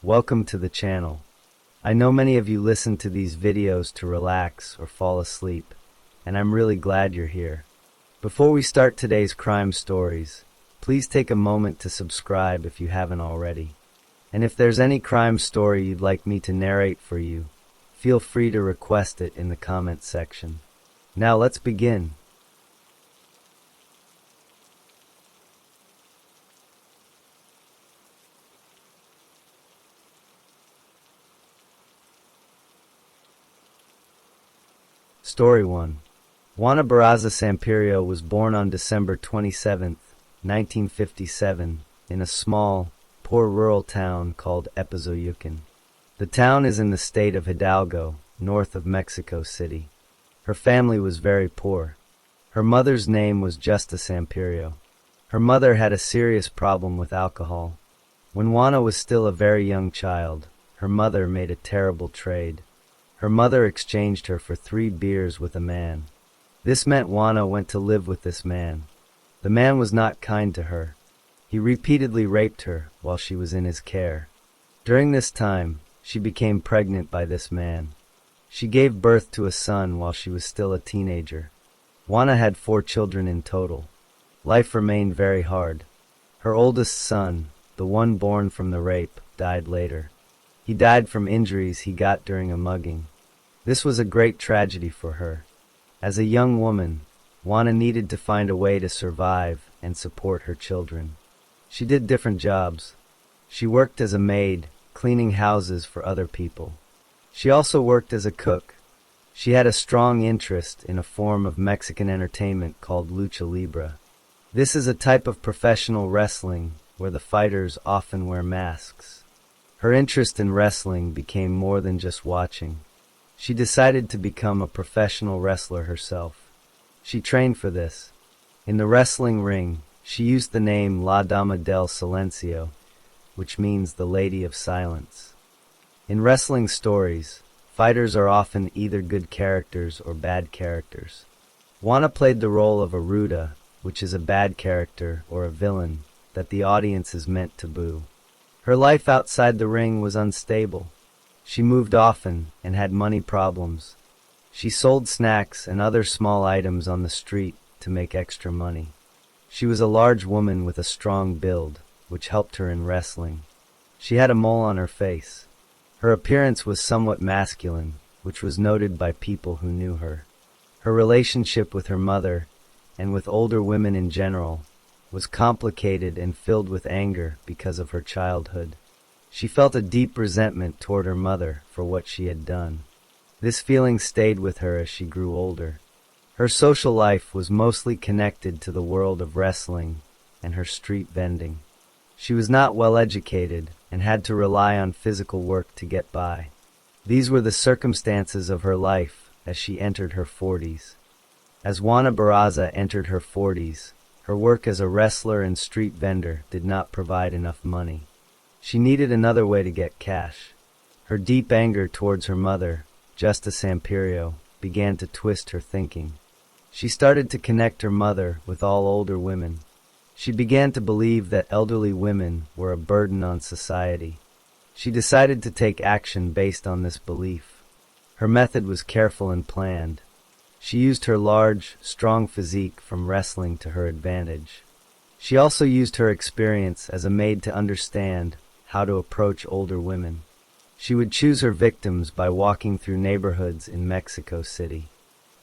Welcome to the channel. I know many of you listen to these videos to relax or fall asleep, and I'm really glad you're here. Before we start today's crime stories, please take a moment to subscribe if you haven't already. And if there's any crime story you'd like me to narrate for you, feel free to request it in the comments section. Now let's begin. Story 1. Juana Barraza Sampirio was born on December 27, 1957, in a small, poor rural town called Epazoyucan. The town is in the state of Hidalgo, north of Mexico City. Her family was very poor. Her mother's name was Justa Sampirio. Her mother had a serious problem with alcohol. When Juana was still a very young child, her mother made a terrible trade. Her mother exchanged her for 3 beers with a man. This meant Juana went to live with this man. The man was not kind to her. He repeatedly raped her while she was in his care. During this time, she became pregnant by this man. She gave birth to a son while she was still a teenager. Juana had 4 children in total. Life remained very hard. Her oldest son, the one born from the rape, died later. He died from injuries he got during a mugging. This was a great tragedy for her. As a young woman, Juana needed to find a way to survive and support her children. She did different jobs. She worked as a maid, cleaning houses for other people. She also worked as a cook. She had a strong interest in a form of Mexican entertainment called lucha libre. This is a type of professional wrestling where the fighters often wear masks. Her interest in wrestling became more than just watching. She decided to become a professional wrestler herself. She trained for this. In the wrestling ring, she used the name La Dama del Silencio, which means the Lady of Silence. In wrestling stories, fighters are often either good characters or bad characters. Juana played the role of a ruda, which is a bad character or a villain that the audience is meant to boo. Her life outside the ring was unstable. She moved often and had money problems. She sold snacks and other small items on the street to make extra money. She was a large woman with a strong build, which helped her in wrestling. She had a mole on her face. Her appearance was somewhat masculine, which was noted by people who knew her. Her relationship with her mother, and with older women in general, was complicated and filled with anger because of her childhood. She felt a deep resentment toward her mother for what she had done. This feeling stayed with her as she grew older. Her social life was mostly connected to the world of wrestling and her street vending. She was not well educated and had to rely on physical work to get by. These were the circumstances of her life as she entered her 40s. As Juana Barraza entered her 40s, her work as a wrestler and street vendor did not provide enough money. She needed another way to get cash. Her deep anger towards her mother, Justa Sampirio, began to twist her thinking. She started to connect her mother with all older women. She began to believe that elderly women were a burden on society. She decided to take action based on this belief. Her method was careful and planned. She used her large, strong physique from wrestling to her advantage. She also used her experience as a maid to understand how to approach older women. She would choose her victims by walking through neighborhoods in Mexico City.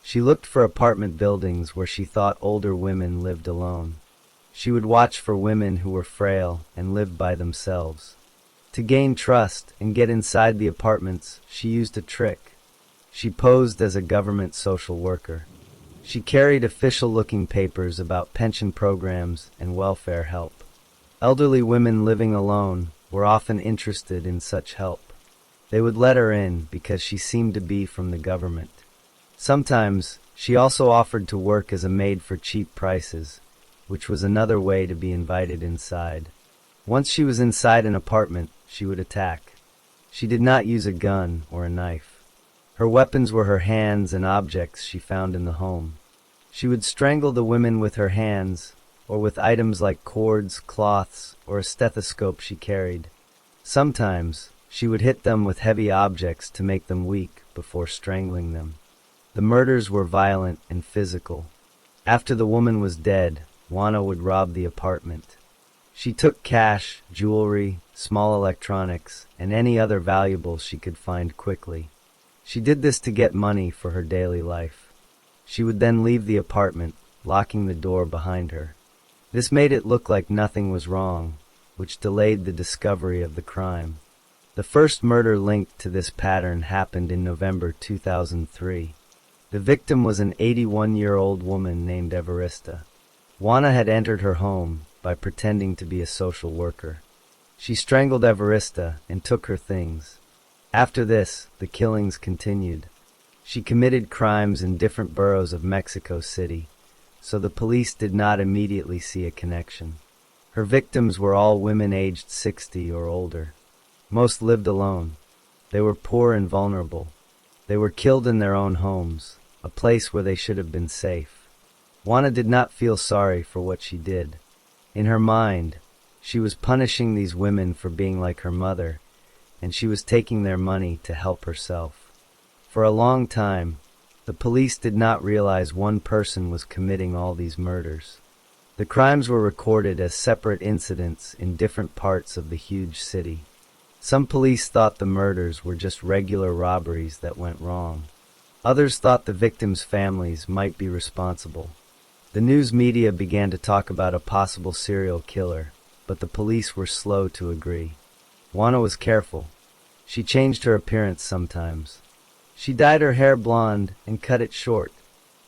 She looked for apartment buildings where she thought older women lived alone. She would watch for women who were frail and lived by themselves. To gain trust and get inside the apartments, she used a trick. She posed as a government social worker. She carried official-looking papers about pension programs and welfare help. Elderly women living alone were often interested in such help. They would let her in because she seemed to be from the government. Sometimes, she also offered to work as a maid for cheap prices, which was another way to be invited inside. Once she was inside an apartment, she would attack. She did not use a gun or a knife. Her weapons were her hands and objects she found in the home. She would strangle the women with her hands, or with items like cords, cloths, or a stethoscope she carried. Sometimes, she would hit them with heavy objects to make them weak before strangling them. The murders were violent and physical. After the woman was dead, Juana would rob the apartment. She took cash, jewelry, small electronics, and any other valuables she could find quickly. She did this to get money for her daily life. She would then leave the apartment, locking the door behind her. This made it look like nothing was wrong, which delayed the discovery of the crime. The first murder linked to this pattern happened in November 2003. The victim was an 81-year-old woman named Evarista. Juana had entered her home by pretending to be a social worker. She strangled Evarista and took her things. After this, the killings continued. She committed crimes in different boroughs of Mexico City, so the police did not immediately see a connection. Her victims were all women aged 60 or older. Most lived alone. They were poor and vulnerable. They were killed in their own homes, a place where they should have been safe. Juana did not feel sorry for what she did. In her mind, she was punishing these women for being like her mother, and she was taking their money to help herself. For a long time, the police did not realize one person was committing all these murders. The crimes were recorded as separate incidents in different parts of the huge city. Some police thought the murders were just regular robberies that went wrong. Others thought the victims' families might be responsible. The news media began to talk about a possible serial killer, but the police were slow to agree. Juana was careful. She changed her appearance sometimes. She dyed her hair blonde and cut it short.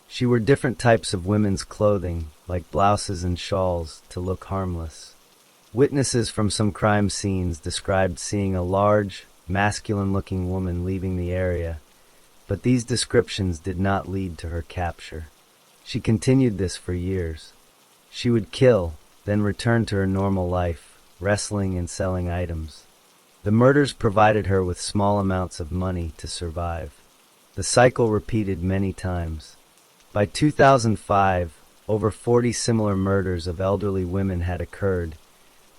She wore different types of women's clothing, like blouses and shawls, to look harmless. Witnesses from some crime scenes described seeing a large, masculine-looking woman leaving the area, but these descriptions did not lead to her capture. She continued this for years. She would kill, then return to her normal life, wrestling and selling items. The murders provided her with small amounts of money to survive. The cycle repeated many times. By 2005, over 40 similar murders of elderly women had occurred,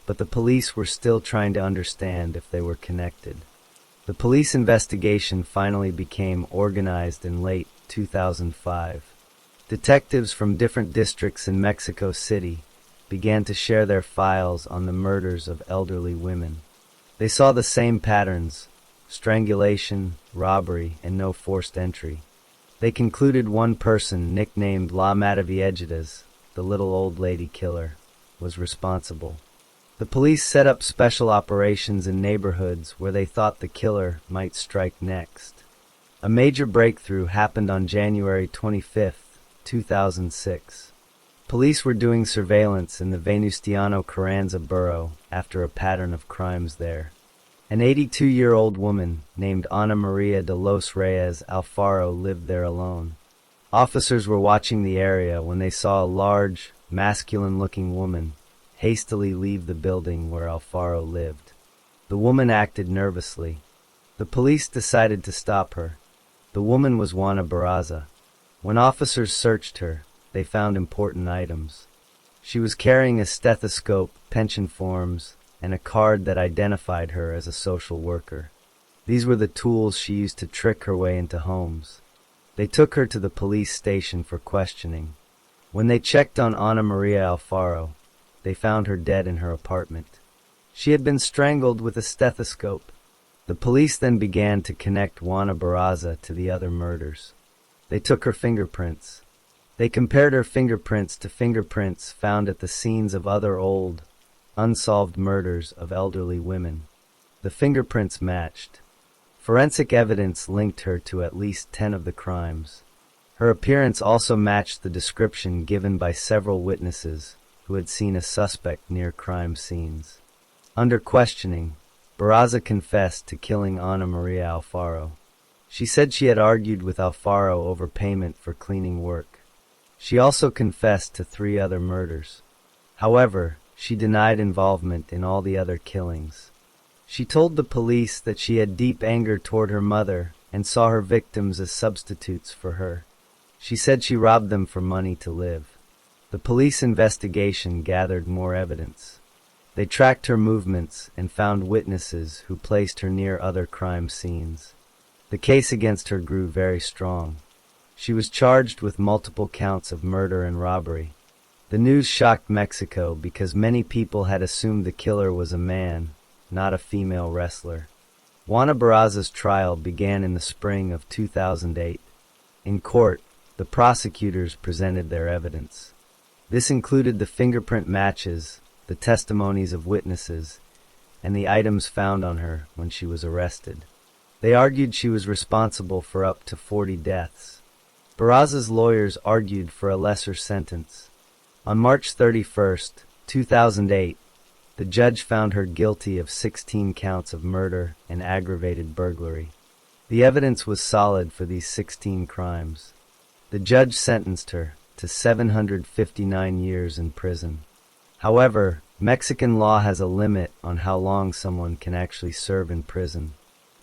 but the police were still trying to understand if they were connected. The police investigation finally became organized in late 2005. Detectives from different districts in Mexico City began to share their files on the murders of elderly women. They saw the same patterns: strangulation, robbery, and no forced entry. They concluded one person, nicknamed La Mataviejitas, the little old lady killer, was responsible. The police set up special operations in neighborhoods where they thought the killer might strike next. A major breakthrough happened on January 25, 2006. Police were doing surveillance in the Venustiano Carranza borough after a pattern of crimes there. An 82-year-old woman named Ana Maria de los Reyes Alfaro lived there alone. Officers were watching the area when they saw a large, masculine-looking woman hastily leave the building where Alfaro lived. The woman acted nervously. The police decided to stop her. The woman was Juana Barraza. When officers searched her, they found important items. She was carrying a stethoscope, pension forms, and a card that identified her as a social worker. These were the tools she used to trick her way into homes. They took her to the police station for questioning. When they checked on Ana Maria Alfaro, they found her dead in her apartment. She had been strangled with a stethoscope. The police then began to connect Juana Barraza to the other murders. They took her fingerprints. They compared her fingerprints to fingerprints found at the scenes of other old, unsolved murders of elderly women. The fingerprints matched. Forensic evidence linked her to at least 10 of the crimes. Her appearance also matched the description given by several witnesses who had seen a suspect near crime scenes. Under questioning, Barraza confessed to killing Ana Maria Alfaro. She said she had argued with Alfaro over payment for cleaning work. She also confessed to 3 other murders. However, she denied involvement in all the other killings. She told the police that she had deep anger toward her mother and saw her victims as substitutes for her. She said she robbed them for money to live. The police investigation gathered more evidence. They tracked her movements and found witnesses who placed her near other crime scenes. The case against her grew very strong. She was charged with multiple counts of murder and robbery. The news shocked Mexico because many people had assumed the killer was a man, not a female wrestler. Juana Barraza's trial began in the spring of 2008. In court, the prosecutors presented their evidence. This included the fingerprint matches, the testimonies of witnesses, and the items found on her when she was arrested. They argued she was responsible for up to 40 deaths. Barraza's lawyers argued for a lesser sentence. On March 31, 2008, the judge found her guilty of 16 counts of murder and aggravated burglary. The evidence was solid for these 16 crimes. The judge sentenced her to 759 years in prison. However, Mexican law has a limit on how long someone can actually serve in prison.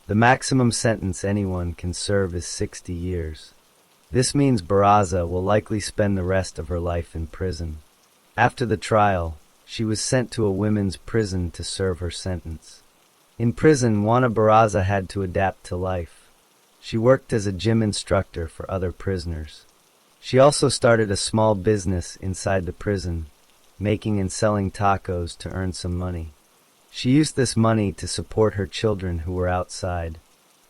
The maximum sentence anyone can serve is 60 years. This means Barraza will likely spend the rest of her life in prison. After the trial, she was sent to a women's prison to serve her sentence. In prison, Juana Barraza had to adapt to life. She worked as a gym instructor for other prisoners. She also started a small business inside the prison, making and selling tacos to earn some money. She used this money to support her children who were outside.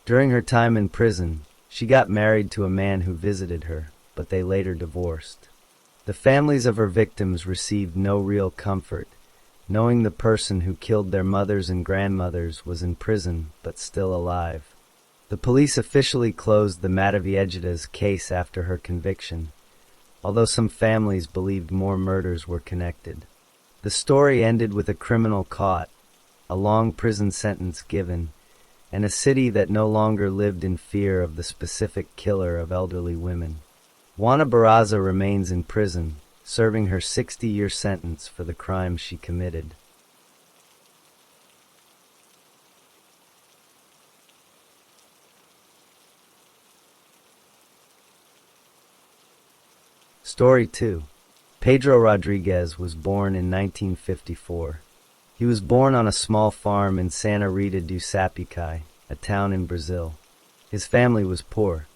During her time in prison, she got married to a man who visited her, but they later divorced. The families of her victims received no real comfort, knowing the person who killed their mothers and grandmothers was in prison but still alive. The police officially closed the Mataviejitas case after her conviction, although some families believed more murders were connected. The story ended with a criminal caught, a long prison sentence given, and a city that no longer lived in fear of the specific killer of elderly women. Juana Barraza remains in prison, serving her 60-year sentence for the crimes she committed. Story 2. Pedro Rodriguez was born in 1954. He was born on a small farm in Santa Rita do Sapucaí, a town in Brazil. His family was poor.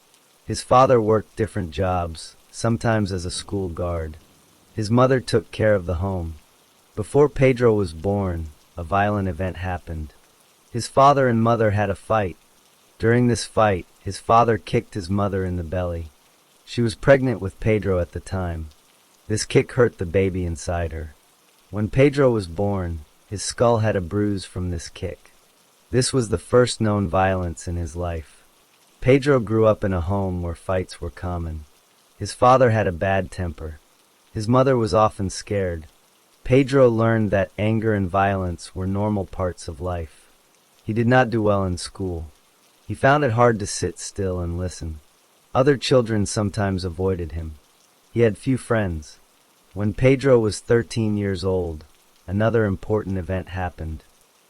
His father worked different jobs, sometimes as a school guard. His mother took care of the home. Before Pedro was born, a violent event happened. His father and mother had a fight. During this fight, his father kicked his mother in the belly. She was pregnant with Pedro at the time. This kick hurt the baby inside her. When Pedro was born, his skull had a bruise from this kick. This was the first known violence in his life. Pedro grew up in a home where fights were common. His father had a bad temper. His mother was often scared. Pedro learned that anger and violence were normal parts of life. He did not do well in school. He found it hard to sit still and listen. Other children sometimes avoided him. He had few friends. When Pedro was 13 years old, another important event happened.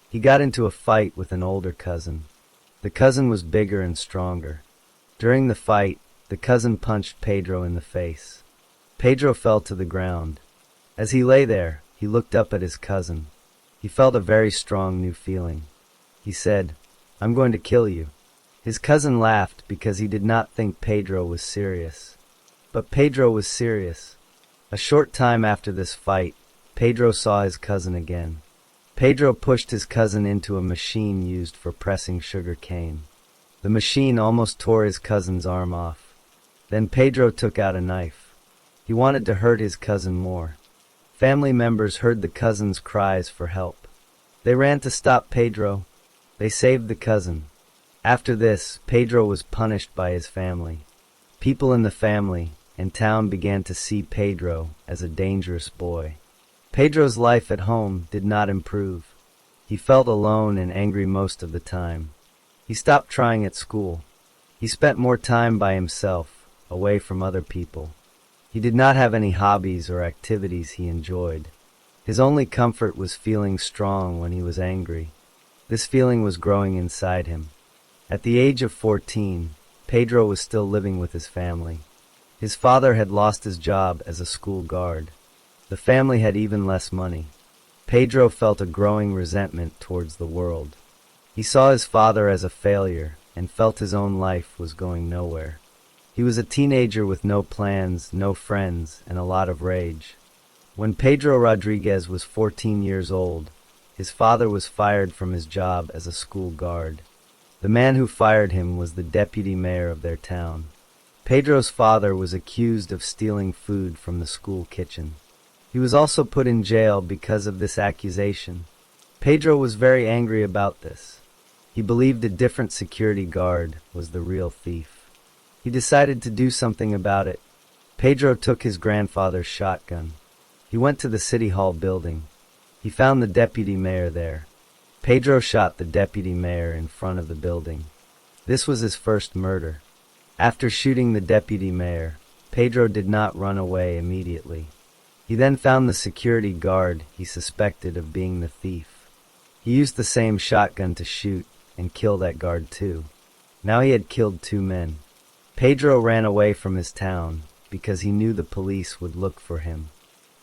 He got into a fight with an older cousin. The cousin was bigger and stronger. During the fight, the cousin punched Pedro in the face. Pedro fell to the ground. As he lay there, he looked up at his cousin. He felt a very strong new feeling. He said, "I'm going to kill you." His cousin laughed because he did not think Pedro was serious. But Pedro was serious. A short time after this fight, Pedro saw his cousin again. Pedro pushed his cousin into a machine used for pressing sugar cane. The machine almost tore his cousin's arm off. Then Pedro took out a knife. He wanted to hurt his cousin more. Family members heard the cousin's cries for help. They ran to stop Pedro. They saved the cousin. After this, Pedro was punished by his family. People in the family and town began to see Pedro as a dangerous boy. Pedro's life at home did not improve. He felt alone and angry most of the time. He stopped trying at school. He spent more time by himself, away from other people. He did not have any hobbies or activities he enjoyed. His only comfort was feeling strong when he was angry. This feeling was growing inside him. At the age of 14, Pedro was still living with his family. His father had lost his job as a school guard. The family had even less money. Pedro felt a growing resentment towards the world. He saw his father as a failure and felt his own life was going nowhere. He was a teenager with no plans, no friends, and a lot of rage. When Pedro Rodriguez was 14 years old, his father was fired from his job as a school guard. The man who fired him was the deputy mayor of their town. Pedro's father was accused of stealing food from the school kitchen. He was also put in jail because of this accusation. Pedro was very angry about this. He believed a different security guard was the real thief. He decided to do something about it. Pedro took his grandfather's shotgun. He went to the city hall building. He found the deputy mayor there. Pedro shot the deputy mayor in front of the building. This was his first murder. After shooting the deputy mayor, Pedro did not run away immediately. He then found the security guard he suspected of being the thief. He used the same shotgun to shoot and kill that guard too. Now he had killed 2 men. Pedro ran away from his town because he knew the police would look for him.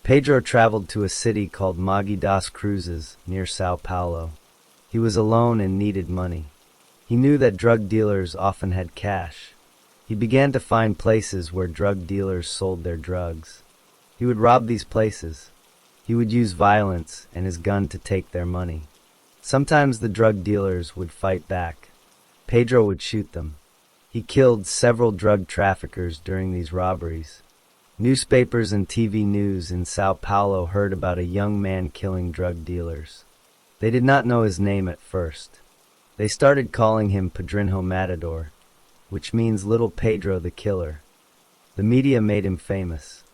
Pedro traveled to a city called Mogi das Cruzes near Sao Paulo. He was alone and needed money. He knew that drug dealers often had cash. He began to find places where drug dealers sold their drugs. He would rob these places. He would use violence and his gun to take their money. Sometimes the drug dealers would fight back. Pedro would shoot them. He killed several drug traffickers during these robberies. Newspapers and TV news in Sao Paulo heard about a young man killing drug dealers. They did not know his name at first. They started calling him Padrinho Matador, which means Little Pedro the Killer. The media made him famous.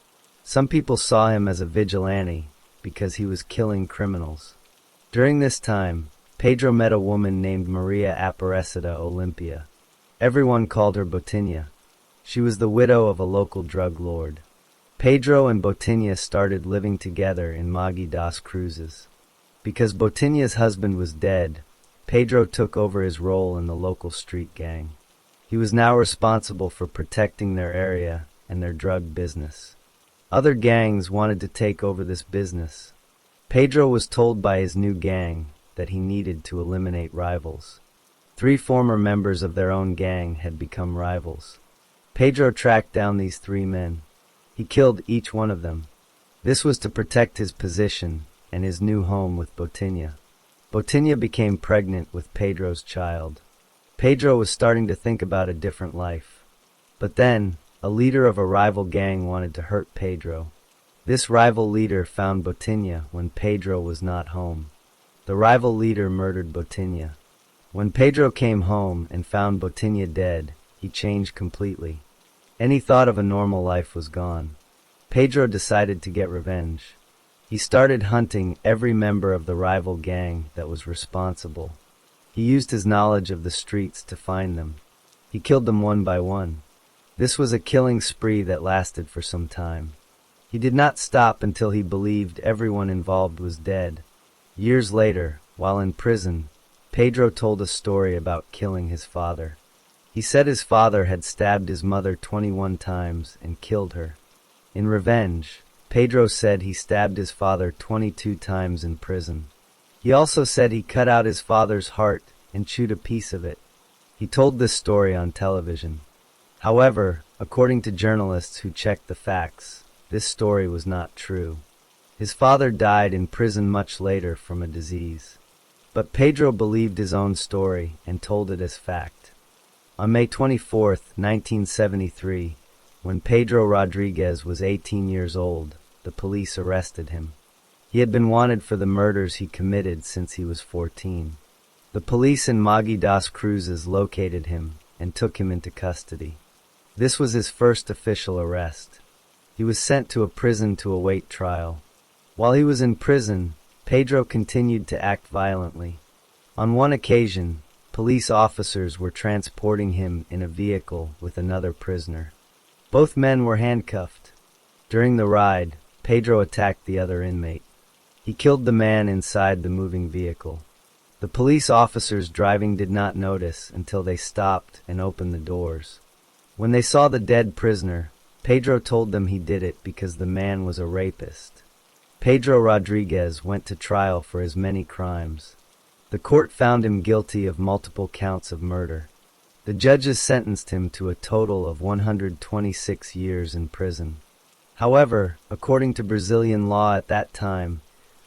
Some people saw him as a vigilante because he was killing criminals. During this time, Pedro met a woman named Maria Aparecida Olympia. Everyone called her Botinha. She was the widow of a local drug lord. Pedro and Botinha started living together in Mogi das Cruzes. Because Botinha's husband was dead, Pedro took over his role in the local street gang. He was now responsible for protecting their area and their drug business. Other gangs wanted to take over this business. Pedro was told by his new gang that he needed to eliminate rivals. 3 former members of their own gang had become rivals. Pedro tracked down these 3 men. He killed each one of them. This was to protect his position and his new home with Botinha. Botinha became pregnant with Pedro's child. Pedro was starting to think about a different life. But then, a leader of a rival gang wanted to hurt Pedro. This rival leader found Botinha when Pedro was not home. The rival leader murdered Botinha. When Pedro came home and found Botinha dead, he changed completely. Any thought of a normal life was gone. Pedro decided to get revenge. He started hunting every member of the rival gang that was responsible. He used his knowledge of the streets to find them. He killed them one by one. This was a killing spree that lasted for some time. He did not stop until he believed everyone involved was dead. Years later, while in prison, Pedro told a story about killing his father. He said his father had stabbed his mother 21 times and killed her. In revenge, Pedro said he stabbed his father 22 times in prison. He also said he cut out his father's heart and chewed a piece of it. He told this story on television. However, according to journalists who checked the facts, this story was not true. His father died in prison much later from a disease. But Pedro believed his own story and told it as fact. On May 24, 1973, when Pedro Rodriguez was 18 years old, the police arrested him. He had been wanted for the murders he committed since he was 14. The police in Mogi das Cruzes located him and took him into custody. This was his first official arrest. He was sent to a prison to await trial. While he was in prison, Pedro continued to act violently. On one occasion, police officers were transporting him in a vehicle with another prisoner. Both men were handcuffed. During the ride, Pedro attacked the other inmate. He killed the man inside the moving vehicle. The police officers driving did not notice until they stopped and opened the doors. When they saw the dead prisoner, Pedro told them he did it because the man was a rapist. Pedro Rodriguez went to trial for his many crimes. The court found him guilty of multiple counts of murder. The judges sentenced him to a total of 126 years in prison. However, according to Brazilian law at that time,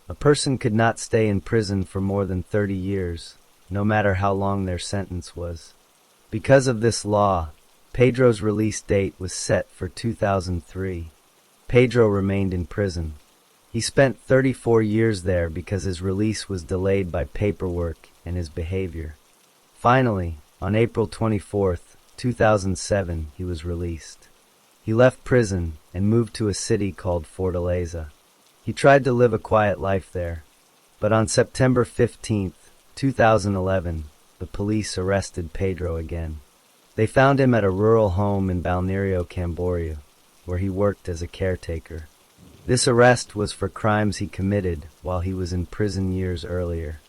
a person could not stay in prison for more than 30 years, no matter how long their sentence was. Because of this law, Pedro's release date was set for 2003. Pedro remained in prison. He spent 34 years there because his release was delayed by paperwork and his behavior. Finally, on April 24, 2007, he was released. He left prison and moved to a city called Fortaleza. He tried to live a quiet life there, but on September 15, 2011, the police arrested Pedro again. They found him at a rural home in Balneario Camboriú, where he worked as a caretaker. This arrest was for crimes he committed while he was in prison years earlier.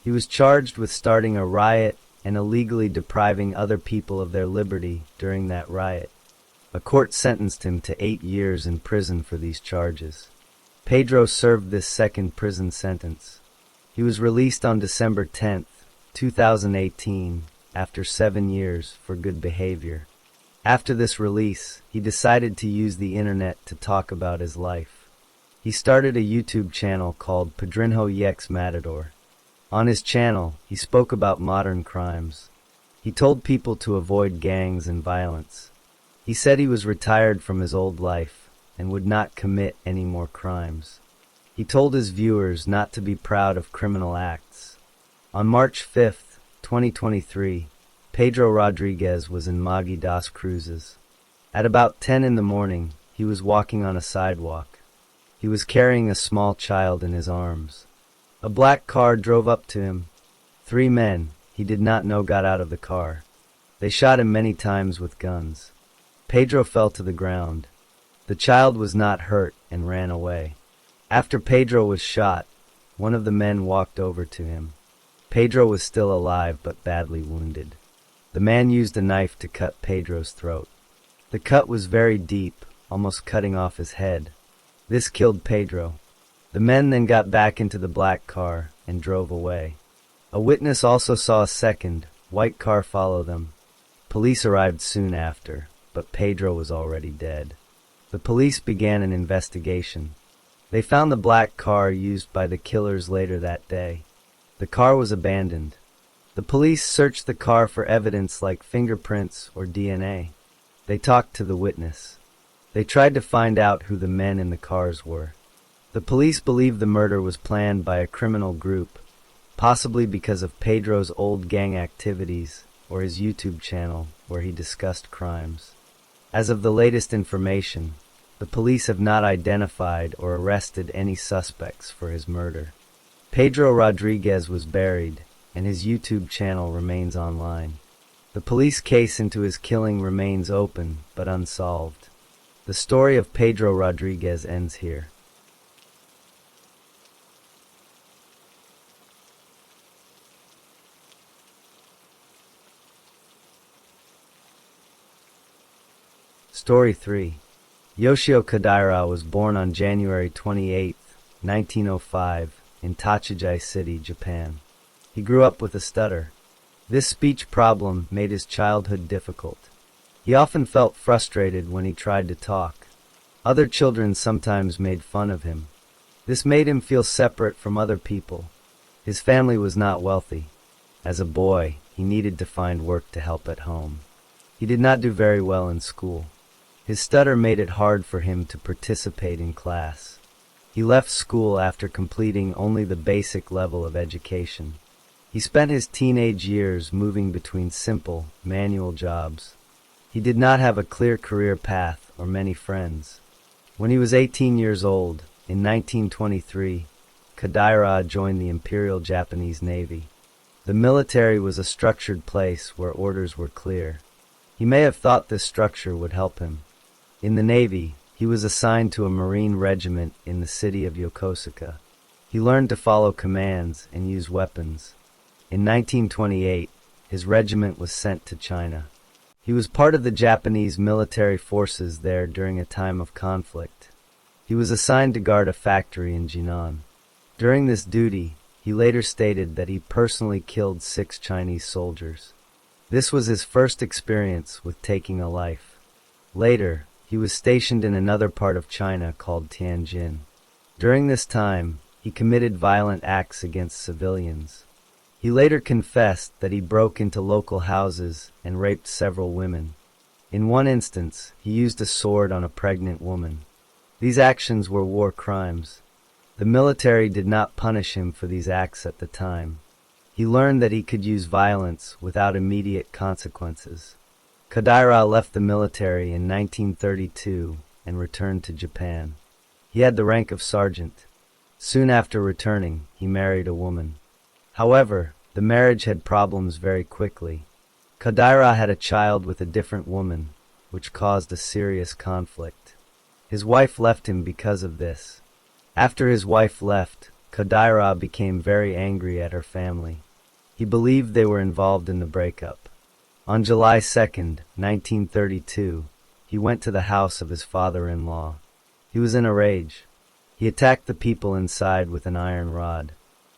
He was charged with starting a riot and illegally depriving other people of their liberty during that riot. A court sentenced him to 8 years in prison for these charges. Pedro served this second prison sentence. He was released on December 10, 2018, after 7 years for good behavior. After this release, he decided to use the internet to talk about his life. He started a YouTube channel called Padrinho Yex Matador. On his channel, he spoke about modern crimes. He told people to avoid gangs and violence. He said he was retired from his old life and would not commit any more crimes. He told his viewers not to be proud of criminal acts. On March 5, 2023, Pedro Rodriguez was in Maggie das Cruzes. At about 10 in the morning, he was walking on a sidewalk. He was carrying a small child in his arms. A black car drove up to him. 3 men he did not know got out of the car. They shot him many times with guns. Pedro fell to the ground. The child was not hurt and ran away. After Pedro was shot, one of the men walked over to him. Pedro was still alive but badly wounded. The man used a knife to cut Pedro's throat. The cut was very deep, almost cutting off his head. This killed Pedro. The men then got back into the black car and drove away. A witness also saw a second, white car follow them. Police arrived soon after, but Pedro was already dead. The police began an investigation. They found the black car used by the killers later that day. The car was abandoned. The police searched the car for evidence like fingerprints or DNA. They talked to the witness. They tried to find out who the men in the cars were. The police believe the murder was planned by a criminal group, possibly because of Pedro's old gang activities or his YouTube channel where he discussed crimes. As of the latest information, the police have not identified or arrested any suspects for his murder. Pedro Rodriguez was buried, and his YouTube channel remains online. The police case into his killing remains open but unsolved. The story of Pedro Rodriguez ends here. Story 3. Yoshio Kadaira was born on January 28, 1905, in Tachijai City, Japan. He grew up with a stutter. This speech problem made his childhood difficult. He often felt frustrated when he tried to talk. Other children sometimes made fun of him. This made him feel separate from other people. His family was not wealthy. As a boy, he needed to find work to help at home. He did not do very well in school. His stutter made it hard for him to participate in class. He left school after completing only the basic level of education. He spent his teenage years moving between simple, manual jobs. He did not have a clear career path or many friends. When he was 18 years old, in 1923, Kadaira joined the Imperial Japanese Navy. The military was a structured place where orders were clear. He may have thought this structure would help him. In the Navy, he was assigned to a Marine regiment in the city of Yokosuka. He learned to follow commands and use weapons. In 1928, his regiment was sent to China. He was part of the Japanese military forces there during a time of conflict. He was assigned to guard a factory in Jinan. During this duty, he later stated that he personally killed 6 Chinese soldiers. This was his first experience with taking a life. Later, he was stationed in another part of China called Tianjin. During this time, he committed violent acts against civilians. He later confessed that he broke into local houses and raped several women. In one instance, he used a sword on a pregnant woman. These actions were war crimes. The military did not punish him for these acts at the time. He learned that he could use violence without immediate consequences. Kodaira left the military in 1932 and returned to Japan. He had the rank of sergeant. Soon after returning, he married a woman. However, the marriage had problems very quickly. Kodaira had a child with a different woman, which caused a serious conflict. His wife left him because of this. After his wife left, Kodaira became very angry at her family. He believed they were involved in the breakup. On July 2, 1932, he went to the house of his father-in-law. He was in a rage. He attacked the people inside with an iron rod.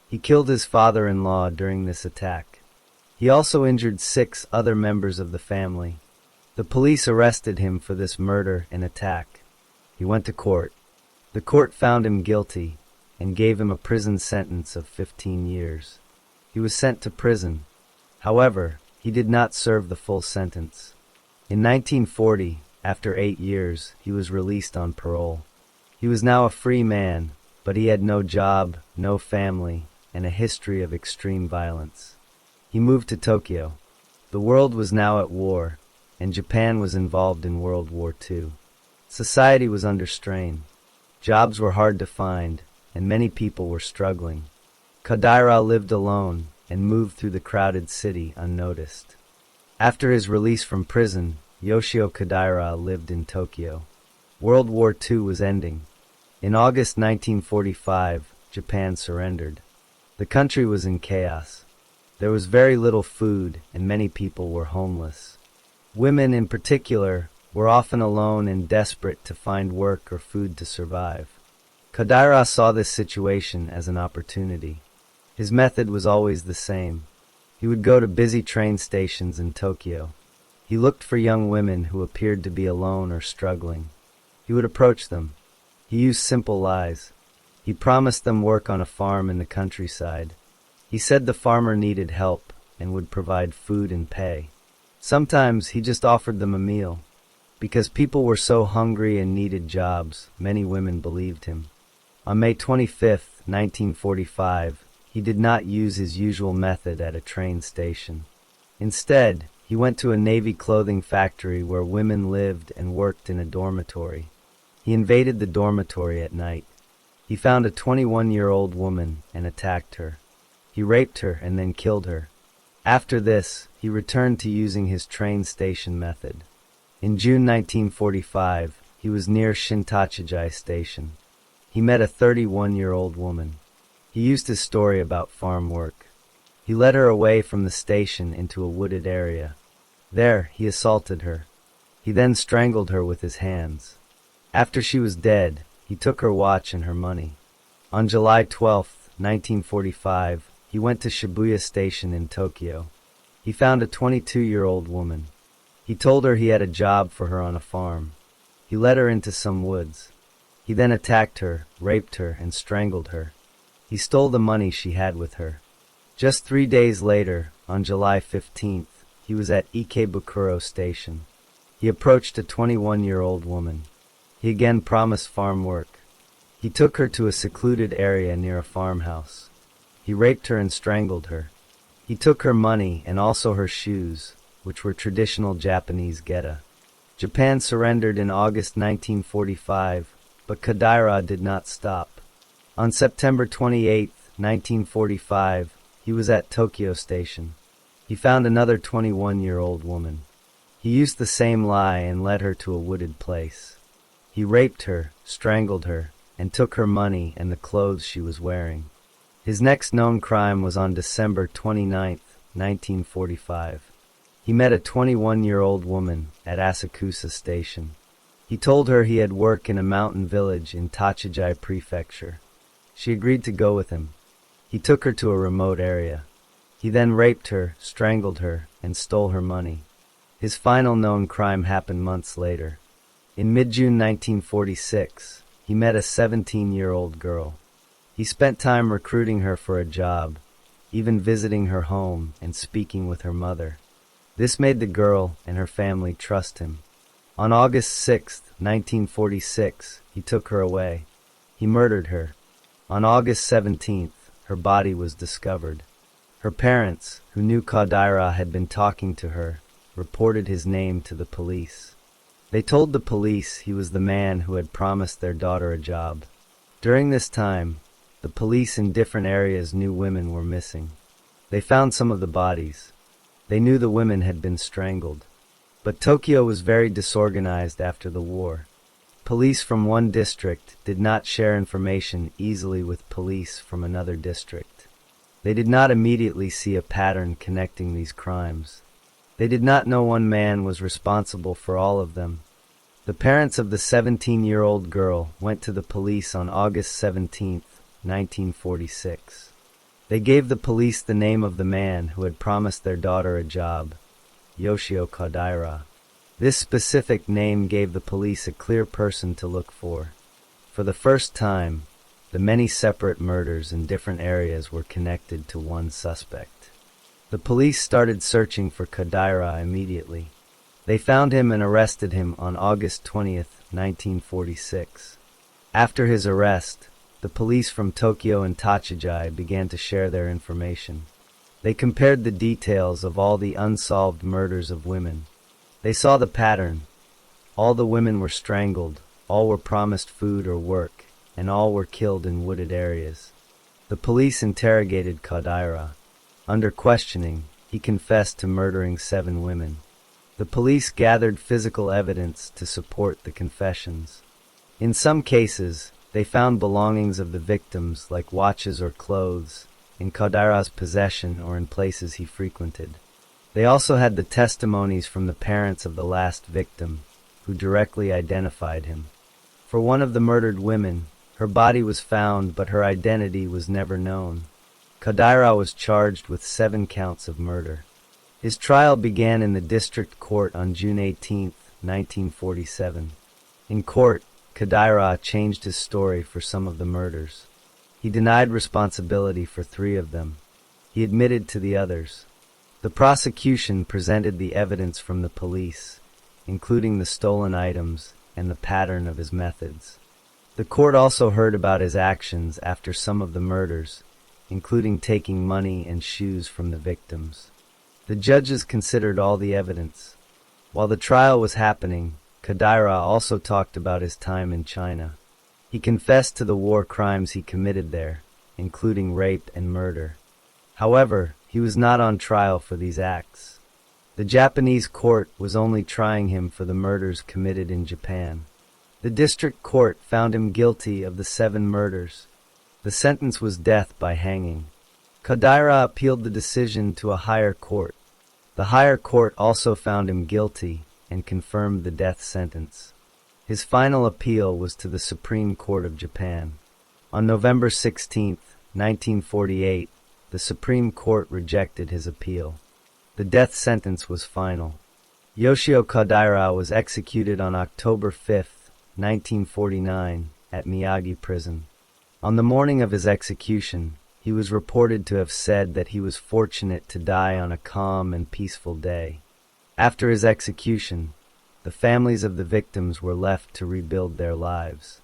He killed his father-in-law during this attack. He also injured 6 other members of the family. The police arrested him for this murder and attack. He went to court. The court found him guilty and gave him a prison sentence of 15 years. He was sent to prison. However, he did not serve the full sentence. In 1940, after 8 years, he was released on parole. He was now a free man, but he had no job, no family, and a history of extreme violence. He moved to Tokyo. The world was now at war, and Japan was involved in World War II. Society was under strain. Jobs were hard to find, and many people were struggling. Kodaira lived alone and moved through the crowded city unnoticed. After his release from prison, Yoshio Kodaira lived in Tokyo. World War II was ending. In August 1945, Japan surrendered. The country was in chaos. There was very little food, and many people were homeless. Women in particular were often alone and desperate to find work or food to survive. Kodaira saw this situation as an opportunity. His method was always the same. He would go to busy train stations in Tokyo. He looked for young women who appeared to be alone or struggling. He would approach them. He used simple lies. He promised them work on a farm in the countryside. He said the farmer needed help and would provide food and pay. Sometimes he just offered them a meal. Because people were so hungry and needed jobs, many women believed him. On May 25, 1945, he did not use his usual method at a train station. Instead, he went to a Navy clothing factory where women lived and worked in a dormitory. He invaded the dormitory at night. He found a 21-year-old woman and attacked her. He raped her and then killed her. After this, he returned to using his train station method. In June 1945, he was near Shintachijai Station. He met a 31-year-old woman. He used his story about farm work. He led her away from the station into a wooded area. There, he assaulted her. He then strangled her with his hands. After she was dead, he took her watch and her money. On July 12, 1945, he went to Shibuya Station in Tokyo. He found a 22-year-old woman. He told her he had a job for her on a farm. He led her into some woods. He then attacked her, raped her, and strangled her. He stole the money she had with her. Just 3 days later, on July 15th, he was at Ikebukuro Station. He approached a 21-year-old woman. He again promised farm work. He took her to a secluded area near a farmhouse. He raped her and strangled her. He took her money and also her shoes, which were traditional Japanese geta. Japan surrendered in August 1945, but Kodaira did not stop. On September 28, 1945, he was at Tokyo Station. He found another 21-year-old woman. He used the same lie and led her to a wooded place. He raped her, strangled her, and took her money and the clothes she was wearing. His next known crime was on December 29, 1945. He met a 21-year-old woman at Asakusa Station. He told her he had work in a mountain village in Tachijai Prefecture. She agreed to go with him. He took her to a remote area. He then raped her, strangled her, and stole her money. His final known crime happened months later. In mid-June 1946, he met a 17-year-old girl. He spent time recruiting her for a job, even visiting her home and speaking with her mother. This made the girl and her family trust him. On August 6, 1946, he took her away. He murdered her. On August 17th, her body was discovered. Her parents, who knew Khadaira had been talking to her, reported his name to the police. They told the police he was the man who had promised their daughter a job. During this time, the police in different areas knew women were missing. They found some of the bodies. They knew the women had been strangled. But Tokyo was very disorganized after the war. Police from one district did not share information easily with police from another district. They did not immediately see a pattern connecting these crimes. They did not know one man was responsible for all of them. The parents of the 17-year-old girl went to the police on August 17, 1946. They gave the police the name of the man who had promised their daughter a job, Yoshio Khadaira. This specific name gave the police a clear person to look for. For the first time, the many separate murders in different areas were connected to one suspect. The police started searching for Khadaira immediately. They found him and arrested him on August 20, 1946. After his arrest, the police from Tokyo and Tachijai began to share their information. They compared the details of all the unsolved murders of women. They saw the pattern. All the women were strangled, all were promised food or work, and all were killed in wooded areas. The police interrogated Khadaira. Under questioning, he confessed to murdering 7 women. The police gathered physical evidence to support the confessions. In some cases, they found belongings of the victims like watches or clothes in Khadaira's possession or in places he frequented. They also had the testimonies from the parents of the last victim, who directly identified him. For one of the murdered women, her body was found but her identity was never known. Khadaira was charged with 7 counts of murder. His trial began in the district court on June 18, 1947. In court, Khadaira changed his story for some of the murders. He denied responsibility for 3 of them. He admitted to the others. The prosecution presented the evidence from the police, including the stolen items and the pattern of his methods. The court also heard about his actions after some of the murders, including taking money and shoes from the victims. The judges considered all the evidence. While the trial was happening, Khadaira also talked about his time in China. He confessed to the war crimes he committed there, including rape and murder. However, he was not on trial for these acts. The Japanese court was only trying him for the murders committed in Japan. The district court found him guilty of the 7 murders. The sentence was death by hanging. Khadaira appealed the decision to a higher court. The higher court also found him guilty and confirmed the death sentence. His final appeal was to the Supreme Court of Japan. On November 16, 1948, the Supreme Court rejected his appeal. The death sentence was final. Yoshio Khadaira was executed on October 5, 1949, at Miyagi Prison. On the morning of his execution, he was reported to have said that he was fortunate to die on a calm and peaceful day. After his execution, the families of the victims were left to rebuild their lives.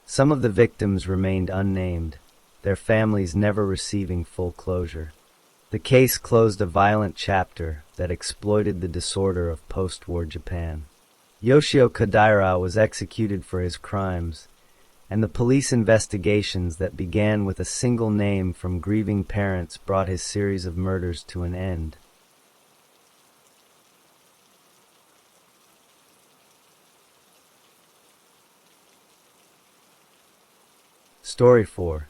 Some of the victims remained unnamed, their families never receiving full closure. The case closed a violent chapter that exploited the disorder of post-war Japan. Yoshio Khadaira was executed for his crimes, and the police investigations that began with a single name from grieving parents brought his series of murders to an end. Story 4.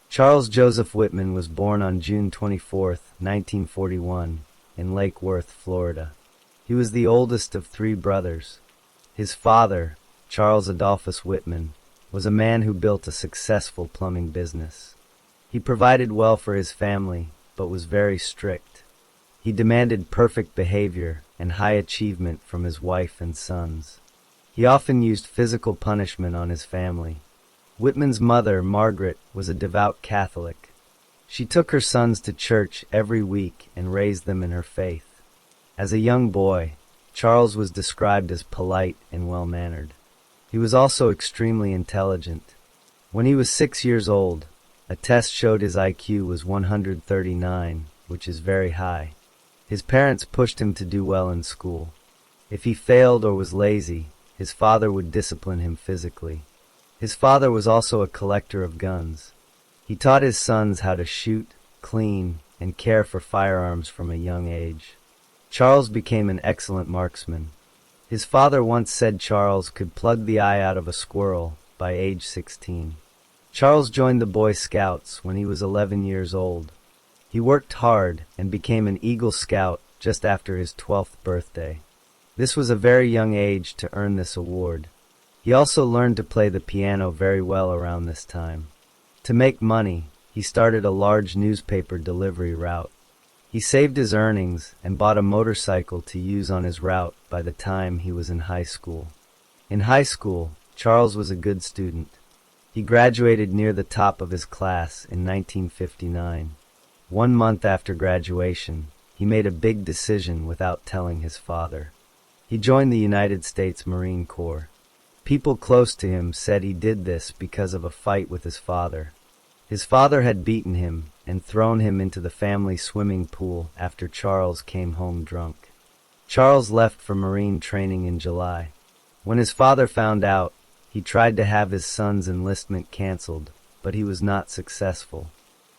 Charles Joseph Whitman was born on June 24, 1941, in Lake Worth, Florida. He was the oldest of 3 brothers. His father, Charles Adolphus Whitman, was a man who built a successful plumbing business. He provided well for his family, but was very strict. He demanded perfect behavior and high achievement from his wife and sons. He often used physical punishment on his family. Whitman's mother, Margaret, was a devout Catholic. She took her sons to church every week and raised them in her faith. As a young boy, Charles was described as polite and well-mannered. He was also extremely intelligent. When he was 6 years old, a test showed his IQ was 139, which is very high. His parents pushed him to do well in school. If he failed or was lazy, his father would discipline him physically. His father was also a collector of guns. He taught his sons how to shoot, clean, and care for firearms from a young age. Charles became an excellent marksman. His father once said Charles could plug the eye out of a squirrel by age 16. Charles joined the Boy Scouts when he was 11 years old. He worked hard and became an Eagle Scout just after his 12th birthday. This was a very young age to earn this award. He also learned to play the piano very well around this time. To make money, he started a large newspaper delivery route. He saved his earnings and bought a motorcycle to use on his route by the time he was in high school. In high school, Charles was a good student. He graduated near the top of his class in 1959. 1 month after graduation, he made a big decision without telling his father. He joined the United States Marine Corps. People close to him said he did this because of a fight with his father. His father had beaten him and thrown him into the family swimming pool after Charles came home drunk. Charles left for Marine training in July. When his father found out, he tried to have his son's enlistment canceled, but he was not successful.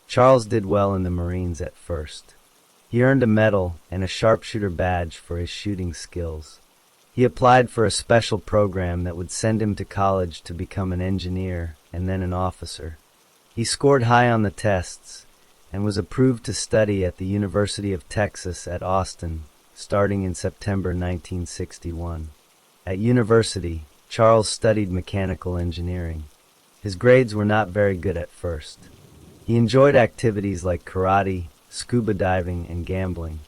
Charles did well in the Marines at first. He earned a medal and a sharpshooter badge for his shooting skills. He applied for a special program that would send him to college to become an engineer and then an officer. He scored high on the tests and was approved to study at the University of Texas at Austin, starting in September 1961. At university, Charles studied mechanical engineering. His grades were not very good at first. He enjoyed activities like karate, scuba diving, and gambling.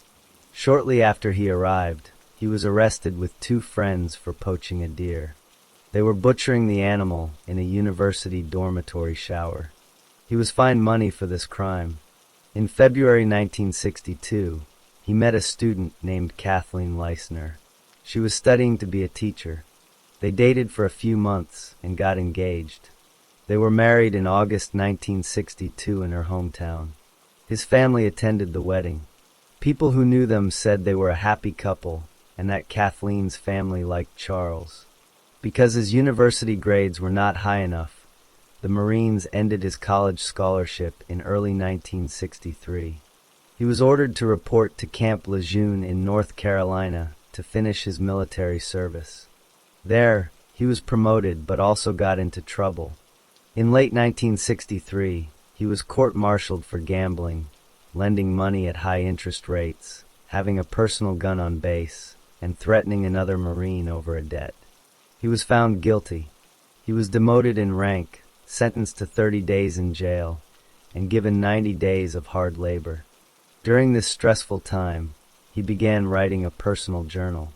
Shortly after he arrived, he was arrested with 2 friends for poaching a deer. They were butchering the animal in a university dormitory shower. He was fined money for this crime. In February 1962, he met a student named Kathleen Leisner. She was studying to be a teacher. They dated for a few months and got engaged. They were married in August 1962 in her hometown. His family attended the wedding. People who knew them said they were a happy couple and that Kathleen's family liked Charles. Because his university grades were not high enough, the Marines ended his college scholarship in early 1963. He was ordered to report to Camp Lejeune in North Carolina to finish his military service. There, he was promoted but also got into trouble. In late 1963, he was court-martialed for gambling, lending money at high interest rates, having a personal gun on base, and threatening another Marine over a debt. He was found guilty. He was demoted in rank, sentenced to 30 days in jail, and given 90 days of hard labor. During this stressful time, he began writing a personal journal.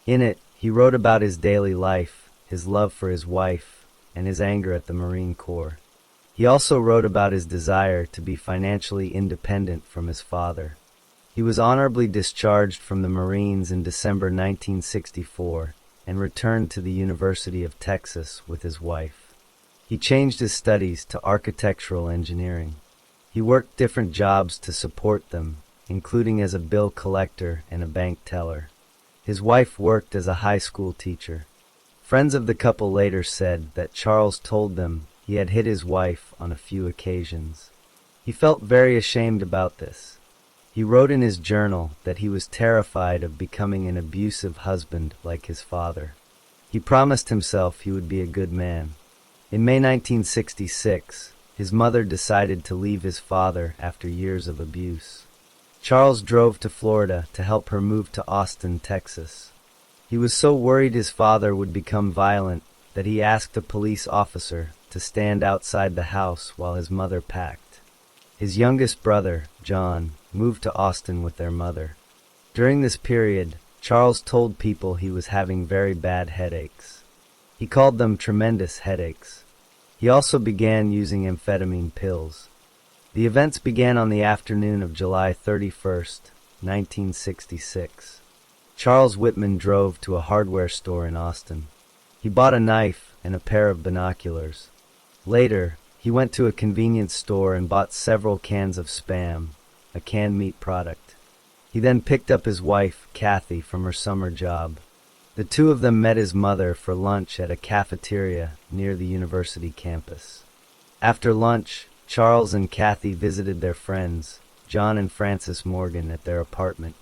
In it, he wrote about his daily life, his love for his wife, and his anger at the Marine Corps. He also wrote about his desire to be financially independent from his father. He was honorably discharged from the Marines in December 1964 and returned to the University of Texas with his wife. He changed his studies to architectural engineering. He worked different jobs to support them, including as a bill collector and a bank teller. His wife worked as a high school teacher. Friends of the couple later said that Charles told them he had hit his wife on a few occasions. He felt very ashamed about this. He wrote in his journal that he was terrified of becoming an abusive husband like his father. He promised himself he would be a good man. In May 1966, his mother decided to leave his father after years of abuse. Charles drove to Florida to help her move to Austin, Texas. He was so worried his father would become violent that he asked a police officer to stand outside the house while his mother packed. His youngest brother, John, moved to Austin with their mother. During this period, Charles told people he was having very bad headaches. He called them tremendous headaches. He also began using amphetamine pills. The events began on the afternoon of July 31st, 1966. Charles Whitman drove to a hardware store in Austin. He bought a knife and a pair of binoculars. Later, he went to a convenience store and bought several cans of Spam, a canned meat product. He then picked up his wife, Kathy, from her summer job. The two of them met his mother for lunch at a cafeteria near the university campus. After lunch, Charles and Kathy visited their friends, John and Frances Morgan, at their apartment.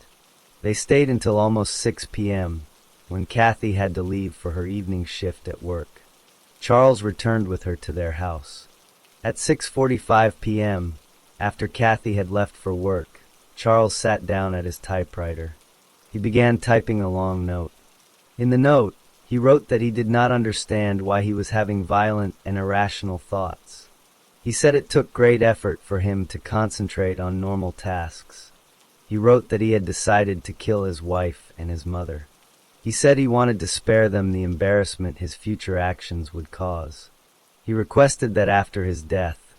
They stayed until almost 6 p.m., when Kathy had to leave for her evening shift at work. Charles returned with her to their house. At 6:45 p.m., after Kathy had left for work, Charles sat down at his typewriter. He began typing a long note. In the note, he wrote that he did not understand why he was having violent and irrational thoughts. He said it took great effort for him to concentrate on normal tasks. He wrote that he had decided to kill his wife and his mother. He said he wanted to spare them the embarrassment his future actions would cause. He requested that after his death,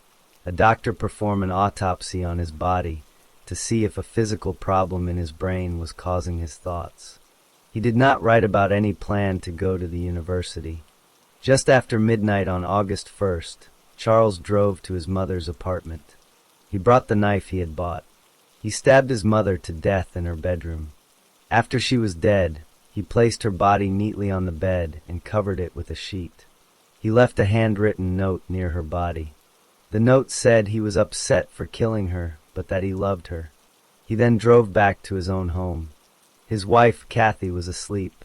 a doctor perform an autopsy on his body to see if a physical problem in his brain was causing his thoughts. He did not write about any plan to go to the university. Just after midnight on August 1st, Charles drove to his mother's apartment. He brought the knife he had bought. He stabbed his mother to death in her bedroom. After she was dead, he placed her body neatly on the bed and covered it with a sheet. He left a handwritten note near her body. The note said he was upset for killing her, but that he loved her. He then drove back to his own home. His wife, Kathy, was asleep.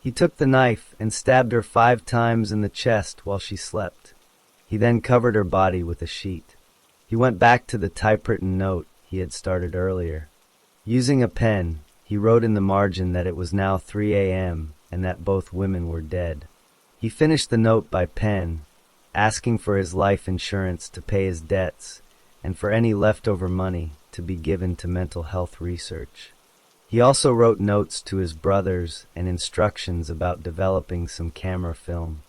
He took the knife and stabbed her 5 times in the chest while she slept. He then covered her body with a sheet. He went back to the typewritten note he had started earlier. Using a pen, he wrote in the margin that it was now 3 a.m. and that both women were dead. He finished the note by pen, asking for his life insurance to pay his debts and for any leftover money to be given to mental health research. He also wrote notes to his brothers and instructions about developing some camera film.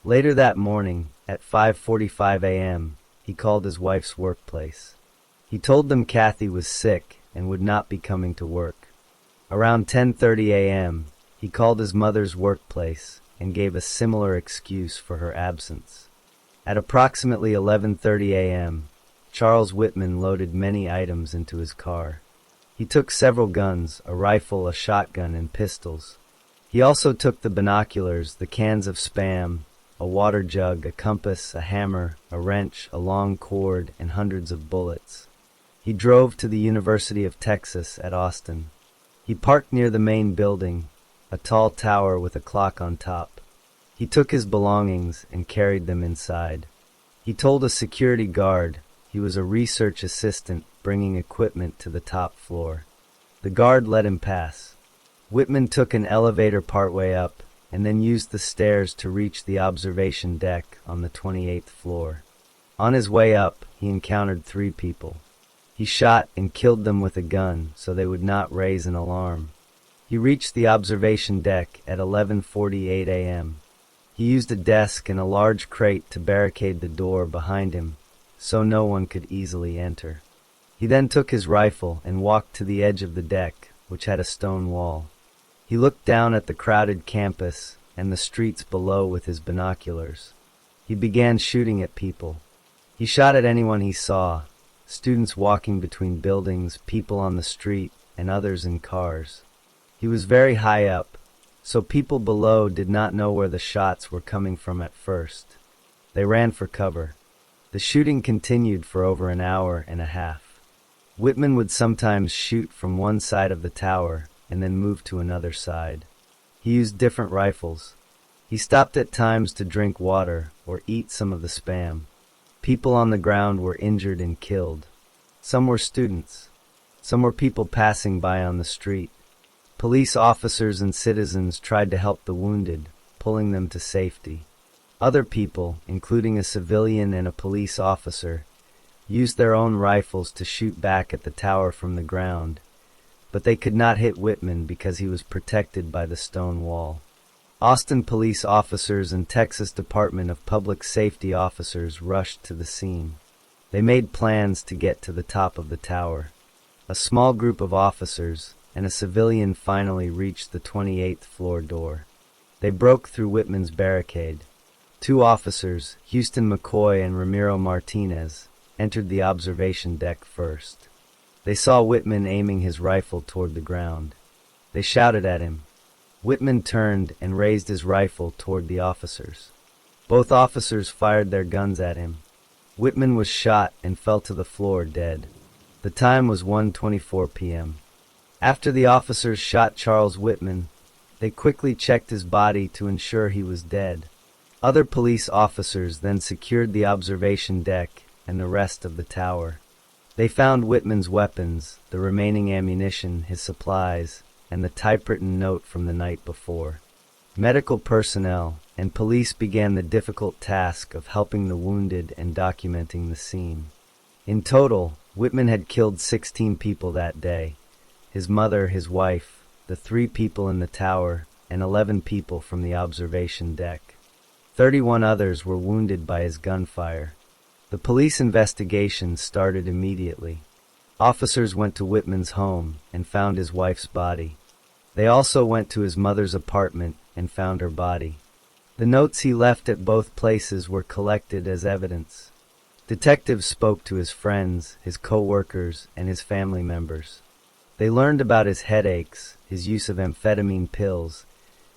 Later that morning, at 5:45 a.m., he called his wife's workplace. He told them Kathy was sick and would not be coming to work. Around 10:30 a.m., he called his mother's workplace and gave a similar excuse for her absence. At approximately 11:30 a.m., Charles Whitman loaded many items into his car. He took several guns, a rifle, a shotgun, and pistols. He also took the binoculars, the cans of Spam, a water jug, a compass, a hammer, a wrench, a long cord, and hundreds of bullets. He drove to the University of Texas at Austin. He parked near the main building, a tall tower with a clock on top. He took his belongings and carried them inside. He told a security guard he was a research assistant bringing equipment to the top floor. The guard let him pass. Whitman took an elevator partway up and then used the stairs to reach the observation deck on the 28th floor. On his way up, he encountered 3 people. He shot and killed them with a gun so they would not raise an alarm. He reached the observation deck at 11:48 a.m. He used a desk and a large crate to barricade the door behind him so no one could easily enter. He then took his rifle and walked to the edge of the deck, which had a stone wall. He looked down at the crowded campus and the streets below with his binoculars. He began shooting at people. He shot at anyone he saw, students walking between buildings, people on the street, and others in cars. He was very high up, so people below did not know where the shots were coming from at first. They ran for cover. The shooting continued for over an hour and a half. Whitman would sometimes shoot from one side of the tower and then move to another side. He used different rifles. He stopped at times to drink water or eat some of the Spam. People on the ground were injured and killed. Some were students. Some were people passing by on the street. Police officers and citizens tried to help the wounded, pulling them to safety. Other people, including a civilian and a police officer, used their own rifles to shoot back at the tower from the ground, but they could not hit Whitman because he was protected by the stone wall. Austin police officers and Texas Department of Public Safety officers rushed to the scene. They made plans to get to the top of the tower. A small group of officers and a civilian finally reached the 28th floor door. They broke through Whitman's barricade. Two officers, Houston McCoy and Ramiro Martinez, entered the observation deck first. They saw Whitman aiming his rifle toward the ground. They shouted at him. Whitman turned and raised his rifle toward the officers. Both officers fired their guns at him. Whitman was shot and fell to the floor dead. The time was 1:24 p.m. After the officers shot Charles Whitman, they quickly checked his body to ensure he was dead. Other police officers then secured the observation deck and the rest of the tower. They found Whitman's weapons, the remaining ammunition, his supplies, and the typewritten note from the night before. Medical personnel and police began the difficult task of helping the wounded and documenting the scene. In total, Whitman had killed 16 people that day: his mother, his wife, the 3 people in the tower, and 11 people from the observation deck. 31 others were wounded by his gunfire. The police investigation started immediately. Officers went to Whitman's home and found his wife's body. They also went to his mother's apartment and found her body. The notes he left at both places were collected as evidence. Detectives spoke to his friends, his co-workers, and his family members. They learned about his headaches, his use of amphetamine pills,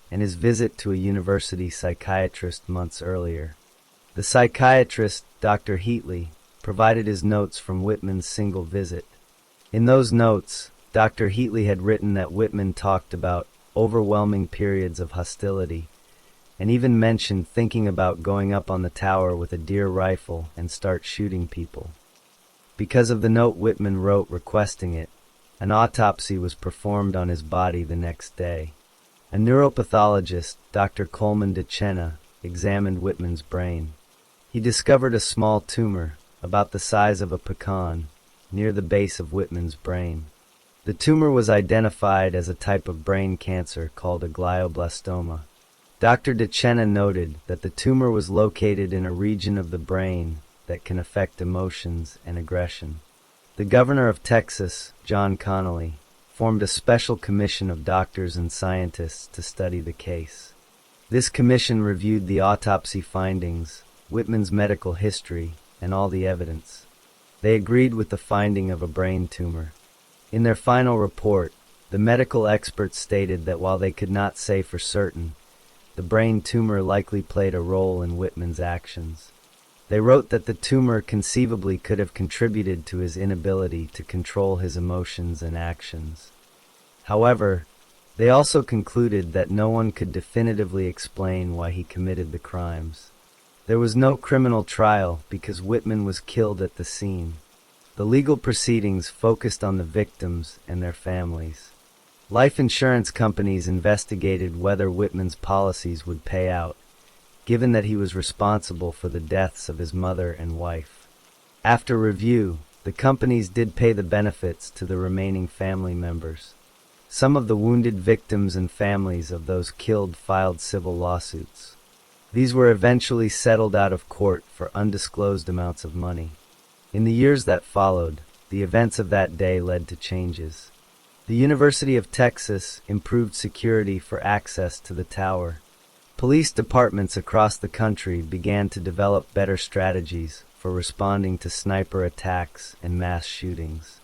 and his visit to a university psychiatrist months earlier. The psychiatrist, Dr. Heatley, provided his notes from Whitman's single visit. In those notes, Dr. Heatley had written that Whitman talked about overwhelming periods of hostility, and even mentioned thinking about going up on the tower with a deer rifle and start shooting people. Because of the note Whitman wrote requesting it, an autopsy was performed on his body the next day. A neuropathologist, Dr. Coleman DeCenna, examined Whitman's brain. He discovered a small tumor, about the size of a pecan, near the base of Whitman's brain. The tumor was identified as a type of brain cancer called a glioblastoma. Dr. DeCenna noted that the tumor was located in a region of the brain that can affect emotions and aggression. The governor of Texas, John Connally, formed a special commission of doctors and scientists to study the case. This commission reviewed the autopsy findings, Whitman's medical history, and all the evidence. They agreed with the finding of a brain tumor. In their final report, the medical experts stated that while they could not say for certain, the brain tumor likely played a role in Whitman's actions. They wrote that the tumor conceivably could have contributed to his inability to control his emotions and actions. However, they also concluded that no one could definitively explain why he committed the crimes. There was no criminal trial because Whitman was killed at the scene. The legal proceedings focused on the victims and their families. Life insurance companies investigated whether Whitman's policies would pay out, given that he was responsible for the deaths of his mother and wife. After review, the companies did pay the benefits to the remaining family members. Some of the wounded victims and families of those killed filed civil lawsuits. These were eventually settled out of court for undisclosed amounts of money. In the years that followed, the events of that day led to changes. The University of Texas improved security for access to the tower. Police departments across the country began to develop better strategies for responding to sniper attacks and mass shootings.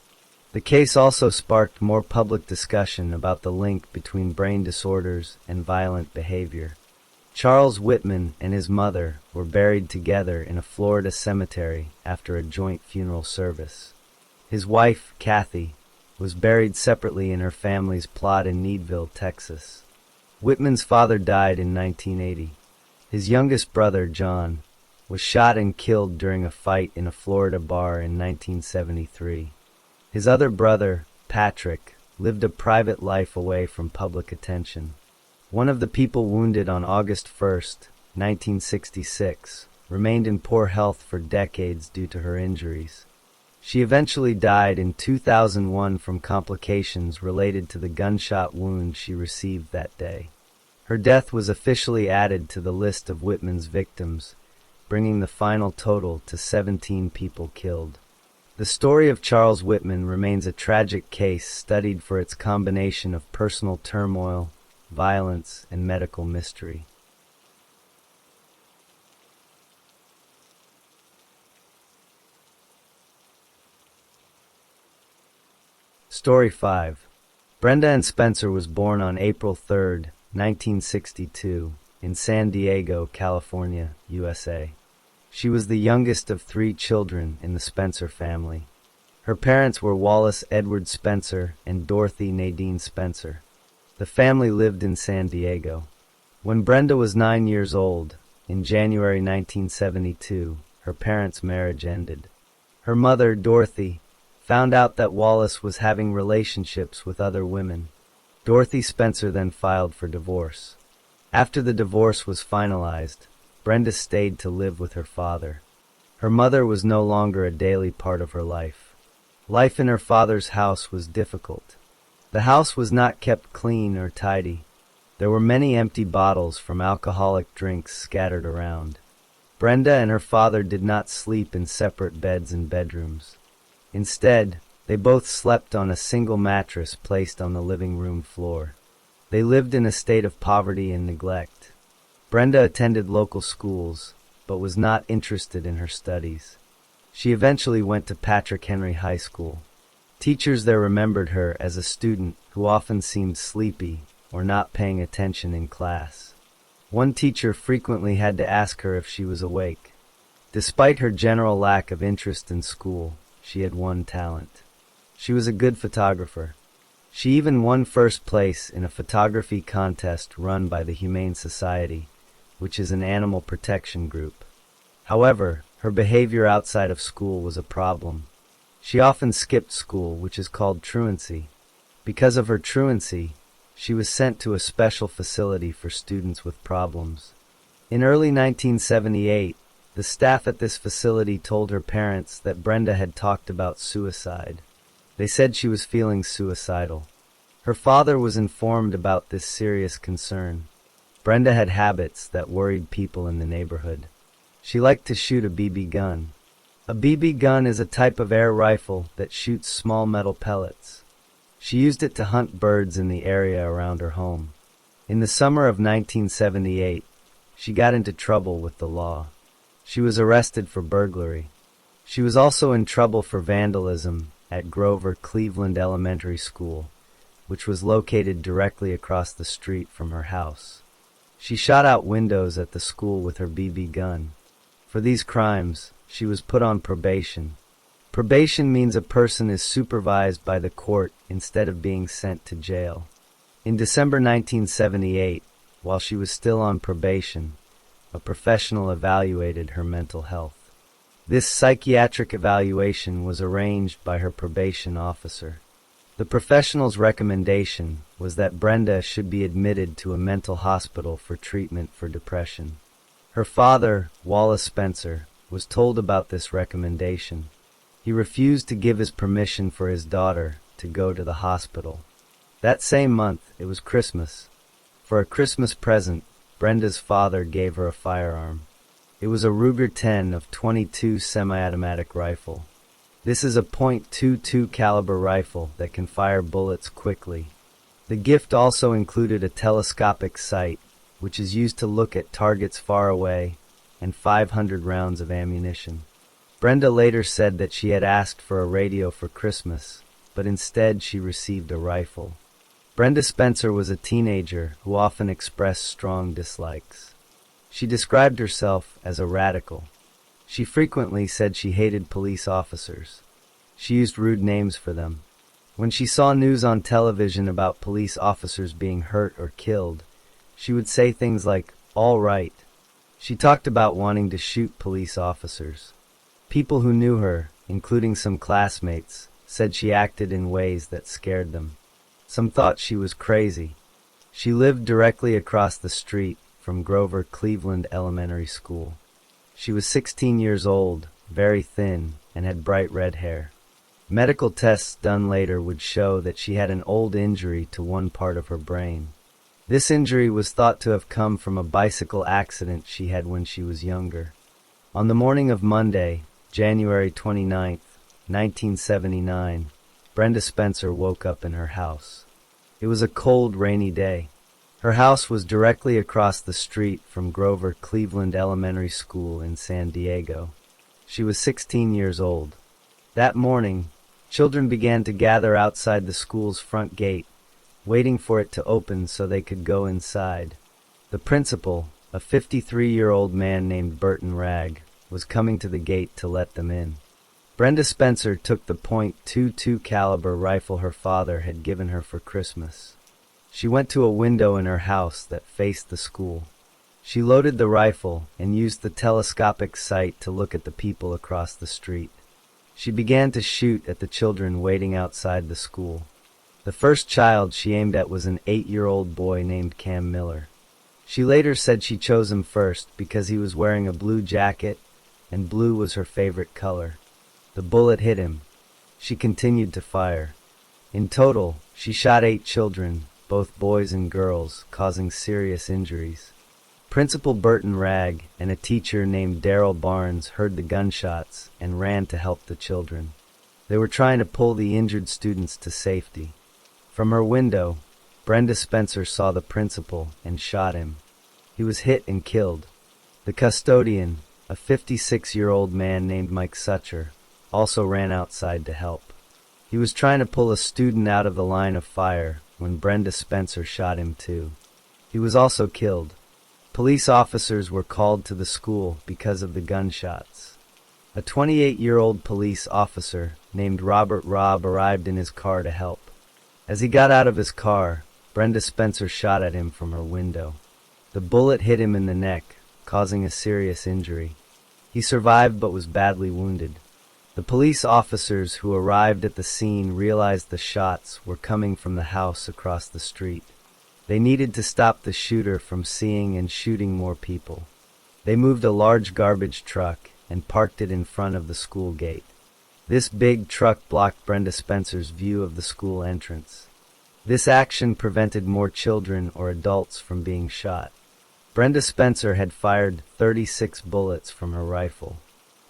The case also sparked more public discussion about the link between brain disorders and violent behavior. Charles Whitman and his mother were buried together in a Florida cemetery after a joint funeral service. His wife, Kathy, was buried separately in her family's plot in Needville, Texas. Whitman's father died in 1980. His youngest brother, John, was shot and killed during a fight in a Florida bar in 1973. His other brother, Patrick, lived a private life away from public attention. One of the people wounded on August 1, 1966, remained in poor health for decades due to her injuries. She eventually died in 2001 from complications related to the gunshot wound she received that day. Her death was officially added to the list of Whitman's victims, bringing the final total to 17 people killed. The story of Charles Whitman remains a tragic case studied for its combination of personal turmoil, violence, and medical mystery. Story 5. Brenda Ann Spencer was born on April 3, 1962, in San Diego, California, USA. She was the youngest of 3 children in the Spencer family. Her parents were Wallace Edward Spencer and Dorothy Nadine Spencer. The family lived in San Diego. When Brenda was 9 years old, in January 1972, her parents' marriage ended. Her mother, Dorothy, found out that Wallace was having relationships with other women. Dorothy Spencer then filed for divorce. After the divorce was finalized, Brenda stayed to live with her father. Her mother was no longer a daily part of her life. Life in her father's house was difficult. The house was not kept clean or tidy. There were many empty bottles from alcoholic drinks scattered around. Brenda and her father did not sleep in separate beds and bedrooms. Instead, they both slept on a single mattress placed on the living room floor. They lived in a state of poverty and neglect. Brenda attended local schools, but was not interested in her studies. She eventually went to Patrick Henry High School. Teachers there remembered her as a student who often seemed sleepy or not paying attention in class. One teacher frequently had to ask her if she was awake. Despite her general lack of interest in school, she had one talent. She was a good photographer. She even won first place in a photography contest run by the Humane Society, which is an animal protection group. However, her behavior outside of school was a problem. She often skipped school, which is called truancy. Because of her truancy, she was sent to a special facility for students with problems. In early 1978, the staff at this facility told her parents that Brenda had talked about suicide. They said she was feeling suicidal. Her father was informed about this serious concern. Brenda had habits that worried people in the neighborhood. She liked to shoot a BB gun. A BB gun is a type of air rifle that shoots small metal pellets. She used it to hunt birds in the area around her home. In the summer of 1978, she got into trouble with the law. She was arrested for burglary. She was also in trouble for vandalism at Grover Cleveland Elementary School, which was located directly across the street from her house. She shot out windows at the school with her BB gun. For these crimes, she was put on probation. Probation means a person is supervised by the court instead of being sent to jail. In December 1978, while she was still on probation, a professional evaluated her mental health. This psychiatric evaluation was arranged by her probation officer. The professional's recommendation was that Brenda should be admitted to a mental hospital for treatment for depression. Her father, Wallace Spencer, was told about this recommendation. He refused to give his permission for his daughter to go to the hospital. That same month, it was Christmas. For a Christmas present, Brenda's father gave her a firearm. It was a Ruger 10 of 22 semi-automatic rifle. This is a .22 caliber rifle that can fire bullets quickly. The gift also included a telescopic sight, which is used to look at targets far away, and 500 rounds of ammunition. Brenda later said that she had asked for a radio for Christmas, but instead she received a rifle. Brenda Spencer was a teenager who often expressed strong dislikes. She described herself as a radical. She frequently said she hated police officers. She used rude names for them. When she saw news on television about police officers being hurt or killed, she would say things like, "All right." She talked about wanting to shoot police officers. People who knew her, including some classmates, said she acted in ways that scared them. Some thought she was crazy. She lived directly across the street from Grover Cleveland Elementary School. She was 16 years old, very thin, and had bright red hair. Medical tests done later would show that she had an old injury to one part of her brain. This injury was thought to have come from a bicycle accident she had when she was younger. On the morning of Monday, January 29, 1979, Brenda Spencer woke up in her house. It was a cold, rainy day. Her house was directly across the street from Grover Cleveland Elementary School in San Diego. She was 16 years old. That morning, children began to gather outside the school's front gate, waiting for it to open so they could go inside. The principal, a 53-year-old man named Burton Ragg, was coming to the gate to let them in. Brenda Spencer took the .22 caliber rifle her father had given her for Christmas. She went to a window in her house that faced the school. She loaded the rifle and used the telescopic sight to look at the people across the street. She began to shoot at the children waiting outside the school. The first child she aimed at was an 8-year-old boy named Cam Miller. She later said she chose him first because he was wearing a blue jacket, and blue was her favorite color. The bullet hit him. She continued to fire. In total, she shot 8 children, both boys and girls, causing serious injuries. Principal Burton Ragg and a teacher named Darryl Barnes heard the gunshots and ran to help the children. They were trying to pull the injured students to safety. From her window, Brenda Spencer saw the principal and shot him. He was hit and killed. The custodian, a 56-year-old man named Mike Sucher, also ran outside to help. He was trying to pull a student out of the line of fire when Brenda Spencer shot him too. He was also killed. Police officers were called to the school because of the gunshots. A 28-year-old police officer named Robert Robb arrived in his car to help. As he got out of his car, Brenda Spencer shot at him from her window. The bullet hit him in the neck, causing a serious injury. He survived but was badly wounded. The police officers who arrived at the scene realized the shots were coming from the house across the street. They needed to stop the shooter from seeing and shooting more people. They moved a large garbage truck and parked it in front of the school gate. This big truck blocked Brenda Spencer's view of the school entrance. This action prevented more children or adults from being shot. Brenda Spencer had fired 36 bullets from her rifle.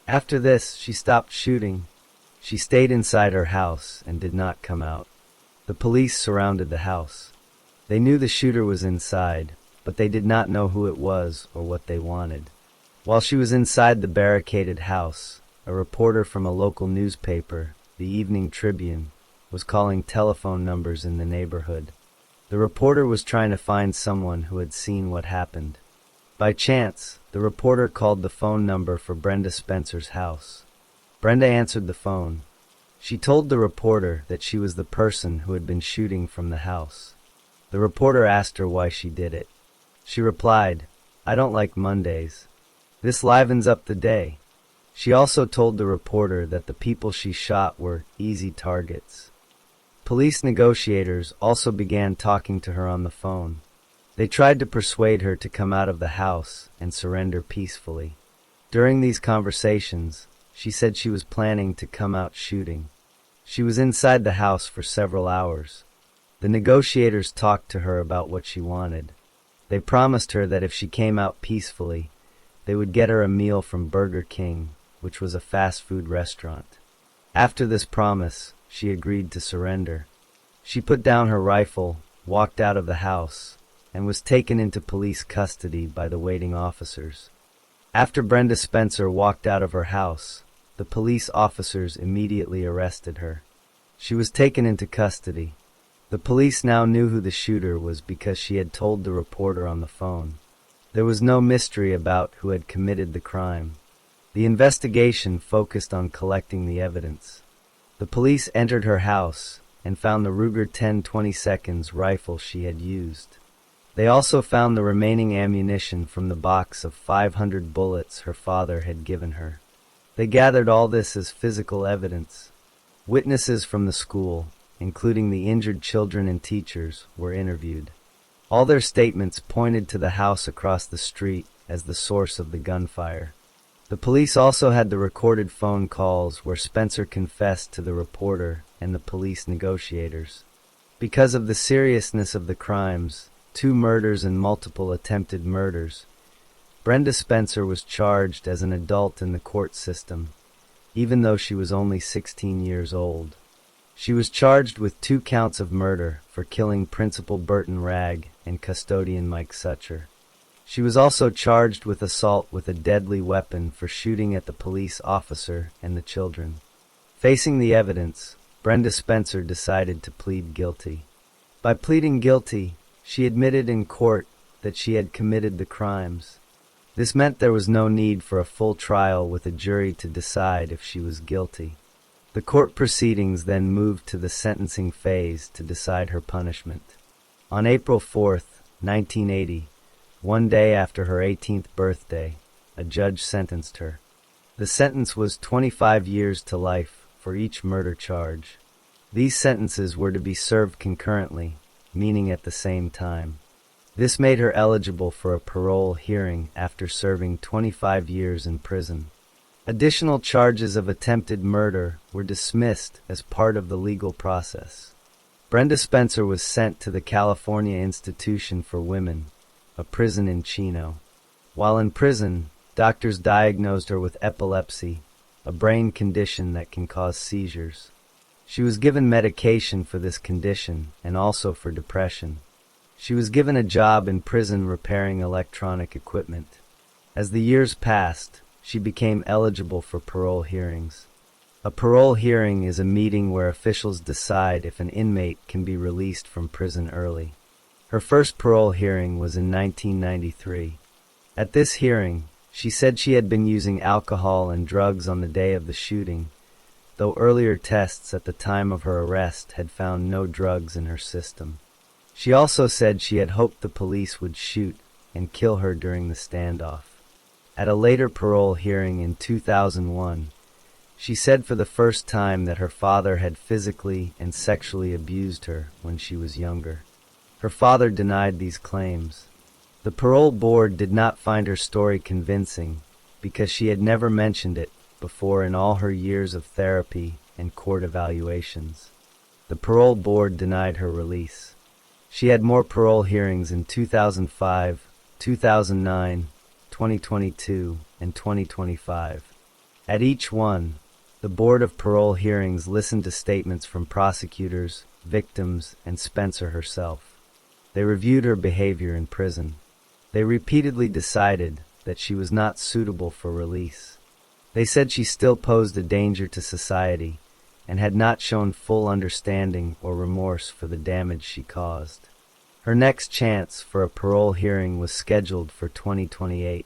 After this, she stopped shooting. She stayed inside her house and did not come out. The police surrounded the house. They knew the shooter was inside, but they did not know who it was or what they wanted. While she was inside the barricaded house, a reporter from a local newspaper, the Evening Tribune, was calling telephone numbers in the neighborhood. The reporter was trying to find someone who had seen what happened. By chance, the reporter called the phone number for Brenda Spencer's house. Brenda answered the phone. She told the reporter that she was the person who had been shooting from the house. The reporter asked her why she did it. She replied, "I don't like Mondays. This livens up the day." She also told the reporter that the people she shot were easy targets. Police negotiators also began talking to her on the phone. They tried to persuade her to come out of the house and surrender peacefully. During these conversations, she said she was planning to come out shooting. She was inside the house for several hours. The negotiators talked to her about what she wanted. They promised her that if she came out peacefully, they would get her a meal from Burger King, which was a fast food restaurant. After this promise, she agreed to surrender. She put down her rifle, walked out of the house, and was taken into police custody by the waiting officers. After Brenda Spencer walked out of her house, the police officers immediately arrested her. She was taken into custody. The police now knew who the shooter was because she had told the reporter on the phone. There was no mystery about who had committed the crime. The investigation focused on collecting the evidence. The police entered her house and found the Ruger 10-22 rifle she had used. They also found the remaining ammunition from the box of 500 bullets her father had given her. They gathered all this as physical evidence. Witnesses from the school, including the injured children and teachers, were interviewed. All their statements pointed to the house across the street as the source of the gunfire. The police also had the recorded phone calls where Spencer confessed to the reporter and the police negotiators. Because of the seriousness of the crimes, 2 murders and multiple attempted murders, Brenda Spencer was charged as an adult in the court system, even though she was only 16 years old. She was charged with 2 counts of murder for killing Principal Burton Ragg and custodian Mike Sucher. She was also charged with assault with a deadly weapon for shooting at the police officer and the children. Facing the evidence, Brenda Spencer decided to plead guilty. By pleading guilty, she admitted in court that she had committed the crimes. This meant there was no need for a full trial with a jury to decide if she was guilty. The court proceedings then moved to the sentencing phase to decide her punishment. On April 4, 1980, one day after her 18th birthday, a judge sentenced her. The sentence was 25 years to life for each murder charge. These sentences were to be served concurrently, meaning at the same time. This made her eligible for a parole hearing after serving 25 years in prison. Additional charges of attempted murder were dismissed as part of the legal process. Brenda Spencer was sent to the California Institution for Women, a prison in Chino. While in prison, doctors diagnosed her with epilepsy, a brain condition that can cause seizures. She was given medication for this condition and also for depression. She was given a job in prison repairing electronic equipment. As the years passed, she became eligible for parole hearings. A parole hearing is a meeting where officials decide if an inmate can be released from prison early. Her first parole hearing was in 1993. At this hearing, she said she had been using alcohol and drugs on the day of the shooting, though earlier tests at the time of her arrest had found no drugs in her system. She also said she had hoped the police would shoot and kill her during the standoff. At a later parole hearing in 2001, she said for the first time that her father had physically and sexually abused her when she was younger. Her father denied these claims. The parole board did not find her story convincing because she had never mentioned it before in all her years of therapy and court evaluations. The parole board denied her release. She had more parole hearings in 2005, 2009, 2022, and 2025. At each one, the Board of Parole Hearings listened to statements from prosecutors, victims, and Spencer herself. They reviewed her behavior in prison. They repeatedly decided that she was not suitable for release. They said she still posed a danger to society and had not shown full understanding or remorse for the damage she caused. Her next chance for a parole hearing was scheduled for 2028.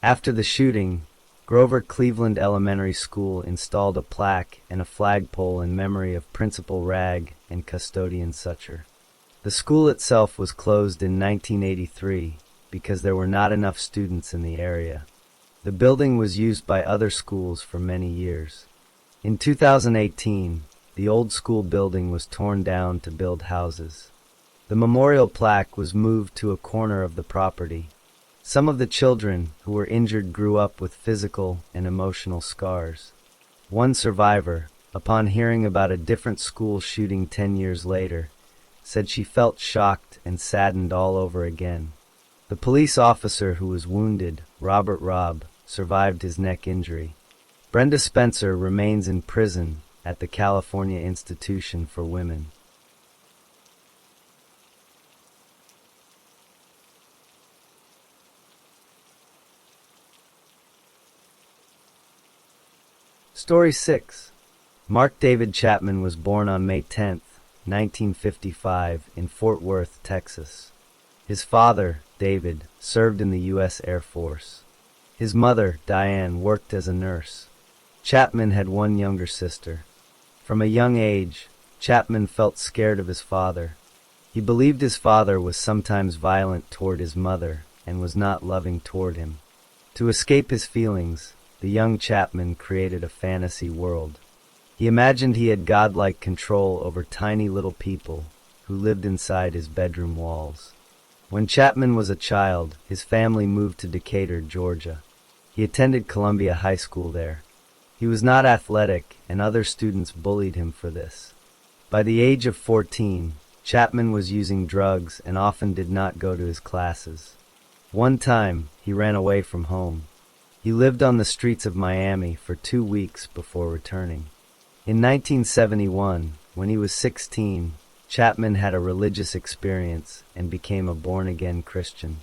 After the shooting, Grover Cleveland Elementary School installed a plaque and a flagpole in memory of Principal Ragg and Custodian Sucher. The school itself was closed in 1983 because there were not enough students in the area. The building was used by other schools for many years. In 2018, the old school building was torn down to build houses. The memorial plaque was moved to a corner of the property. Some of the children who were injured grew up with physical and emotional scars. One survivor, upon hearing about a different school shooting 10 years later, said she felt shocked and saddened all over again. The police officer who was wounded, Robert Robb, survived his neck injury. Brenda Spencer remains in prison at the California Institution for Women. Story 6. Mark David Chapman was born on May 10, 1955, in Fort Worth, Texas. His father, David, served in the U.S. Air Force. His mother, Diane, worked as a nurse. Chapman had one younger sister. From a young age, Chapman felt scared of his father. He believed his father was sometimes violent toward his mother and was not loving toward him. To escape his feelings, the young Chapman created a fantasy world. He imagined he had godlike control over tiny little people who lived inside his bedroom walls. When Chapman was a child, his family moved to Decatur, Georgia. He attended Columbia High School there. He was not athletic, and other students bullied him for this. By the age of 14, Chapman was using drugs and often did not go to his classes. One time, he ran away from home. He lived on the streets of Miami for 2 weeks before returning. In 1971, when he was 16, Chapman had a religious experience and became a born-again Christian.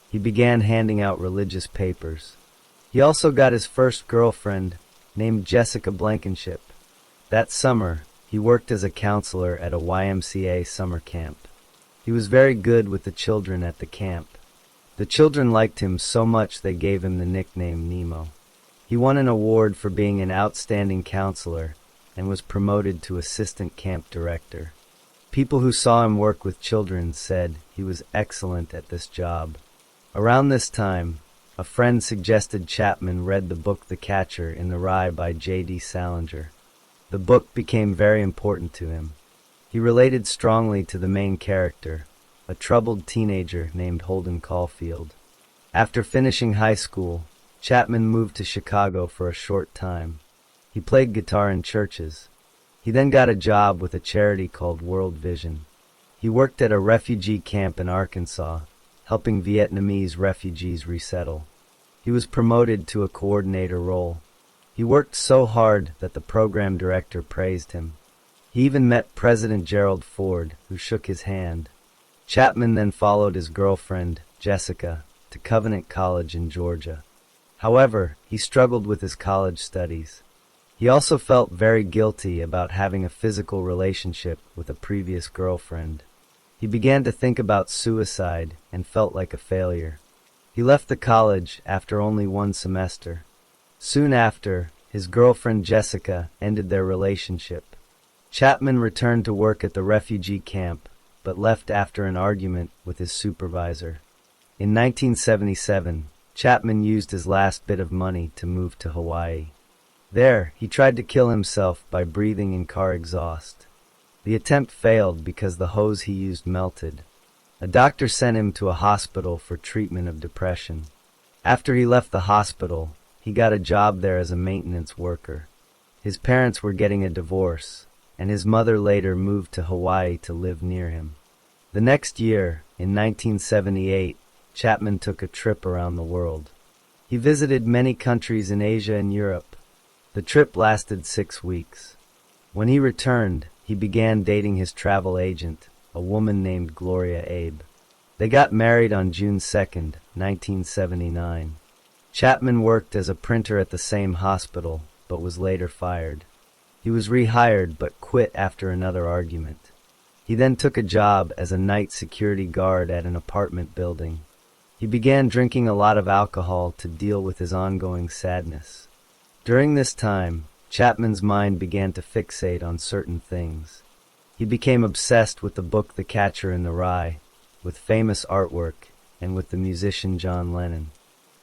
He began handing out religious papers. He also got his first girlfriend, named Jessica Blankenship. That summer, he worked as a counselor at a YMCA summer camp. He was very good with the children at the camp. The children liked him so much they gave him the nickname Nemo. He won an award for being an outstanding counselor and was promoted to assistant camp director. People who saw him work with children said he was excellent at this job. Around this time, a friend suggested Chapman read the book The Catcher in the Rye by J.D. Salinger. The book became very important to him. He related strongly to the main character, a troubled teenager named Holden Caulfield. After finishing high school, Chapman moved to Chicago for a short time. He played guitar in churches. He then got a job with a charity called World Vision. He worked at a refugee camp in Arkansas, helping Vietnamese refugees resettle. He was promoted to a coordinator role. He worked so hard that the program director praised him. He even met President Gerald Ford, who shook his hand. Chapman then followed his girlfriend, Jessica, to Covenant College in Georgia. However, he struggled with his college studies. He also felt very guilty about having a physical relationship with a previous girlfriend. He began to think about suicide and felt like a failure. He left the college after only 1 semester. Soon after, his girlfriend Jessica ended their relationship. Chapman returned to work at the refugee camp, but left after an argument with his supervisor. In 1977, Chapman used his last bit of money to move to Hawaii. There, he tried to kill himself by breathing in car exhaust. The attempt failed because the hose he used melted. A doctor sent him to a hospital for treatment of depression. After he left the hospital, he got a job there as a maintenance worker. His parents were getting a divorce, and his mother later moved to Hawaii to live near him. The next year, in 1978, Chapman took a trip around the world. He visited many countries in Asia and Europe. The trip lasted 6 weeks. When he returned, he began dating his travel agent, a woman named Gloria Abe. They got married on June 2, 1979. Chapman worked as a printer at the same hospital, but was later fired. He was rehired but quit after another argument. He then took a job as a night security guard at an apartment building. He began drinking a lot of alcohol to deal with his ongoing sadness. During this time, Chapman's mind began to fixate on certain things. He became obsessed with the book The Catcher in the Rye, with famous artwork, and with the musician John Lennon.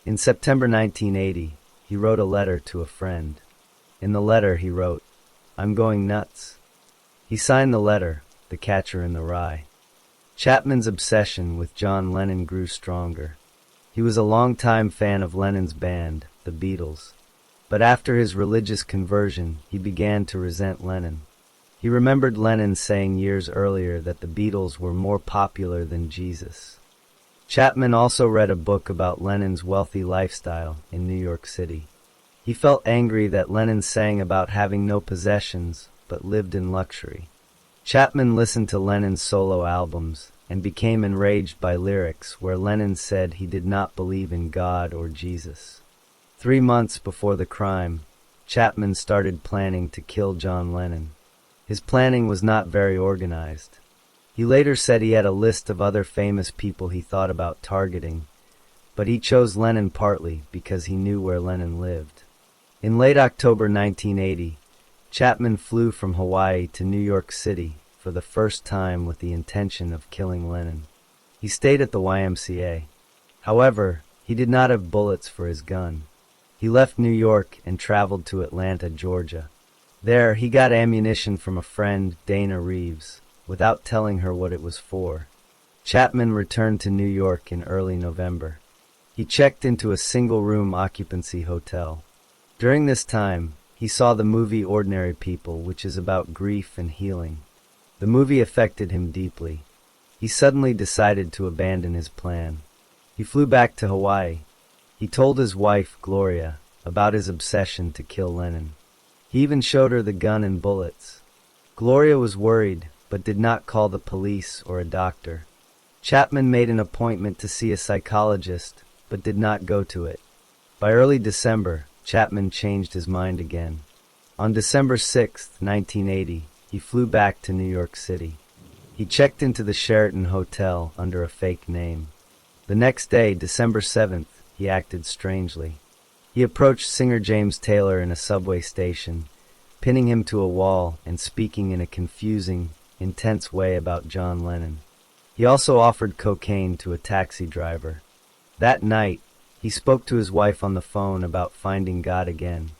In September 1980, he wrote a letter to a friend. In the letter he wrote, "I'm going nuts." He signed the letter, The Catcher in the Rye. Chapman's obsession with John Lennon grew stronger. He was a longtime fan of Lennon's band, the Beatles. But after his religious conversion, he began to resent Lennon. He remembered Lennon saying years earlier that the Beatles were more popular than Jesus. Chapman also read a book about Lennon's wealthy lifestyle in New York City. He felt angry that Lennon sang about having no possessions, but lived in luxury. Chapman listened to Lennon's solo albums and became enraged by lyrics where Lennon said he did not believe in God or Jesus. 3 months before the crime, Chapman started planning to kill John Lennon. His planning was not very organized. He later said he had a list of other famous people he thought about targeting, but he chose Lennon partly because he knew where Lennon lived. In late October 1980, Chapman flew from Hawaii to New York City for the first time with the intention of killing Lennon. He stayed at the YMCA. However, he did not have bullets for his gun. He left New York and traveled to Atlanta, Georgia. There, he got ammunition from a friend, Dana Reeves, without telling her what it was for. Chapman returned to New York in early November. He checked into a single-room occupancy hotel. During this time, he saw the movie Ordinary People, which is about grief and healing. The movie affected him deeply. He suddenly decided to abandon his plan. He flew back to Hawaii. He told his wife, Gloria, about his obsession to kill Lennon. He even showed her the gun and bullets. Gloria was worried, but did not call the police or a doctor. Chapman made an appointment to see a psychologist, but did not go to it. By early December, Chapman changed his mind again. On December 6, 1980, he flew back to New York City. He checked into the Sheraton Hotel under a fake name. The next day, December 7th, he acted strangely. He approached singer James Taylor in a subway station, pinning him to a wall and speaking in a confusing, intense way about John Lennon. He also offered cocaine to a taxi driver. That night, he spoke to his wife on the phone about finding God again.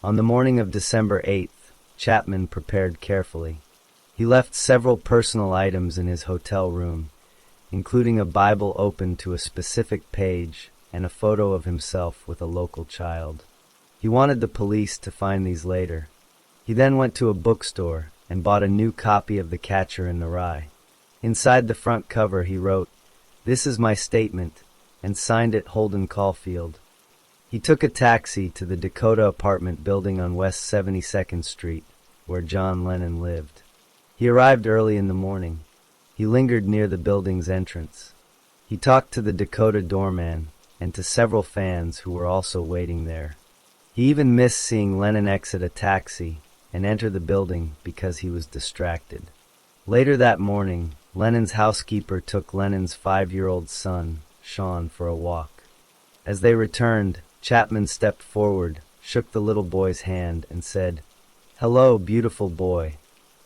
On the morning of December 8th, Chapman prepared carefully. He left several personal items in his hotel room, including a Bible open to a specific page and a photo of himself with a local child. He wanted the police to find these later. He then went to a bookstore and bought a new copy of The Catcher in the Rye. Inside the front cover he wrote, "This is my statement," and signed it Holden Caulfield. He took a taxi to the Dakota apartment building on West 72nd Street, where John Lennon lived. He arrived early in the morning. He lingered near the building's entrance. He talked to the Dakota doorman and to several fans who were also waiting there. He even missed seeing Lennon exit a taxi and enter the building because he was distracted. Later that morning, Lennon's housekeeper took Lennon's 5-year-old son, Sean, for a walk. As they returned, Chapman stepped forward, shook the little boy's hand, and said, "Hello, beautiful boy,"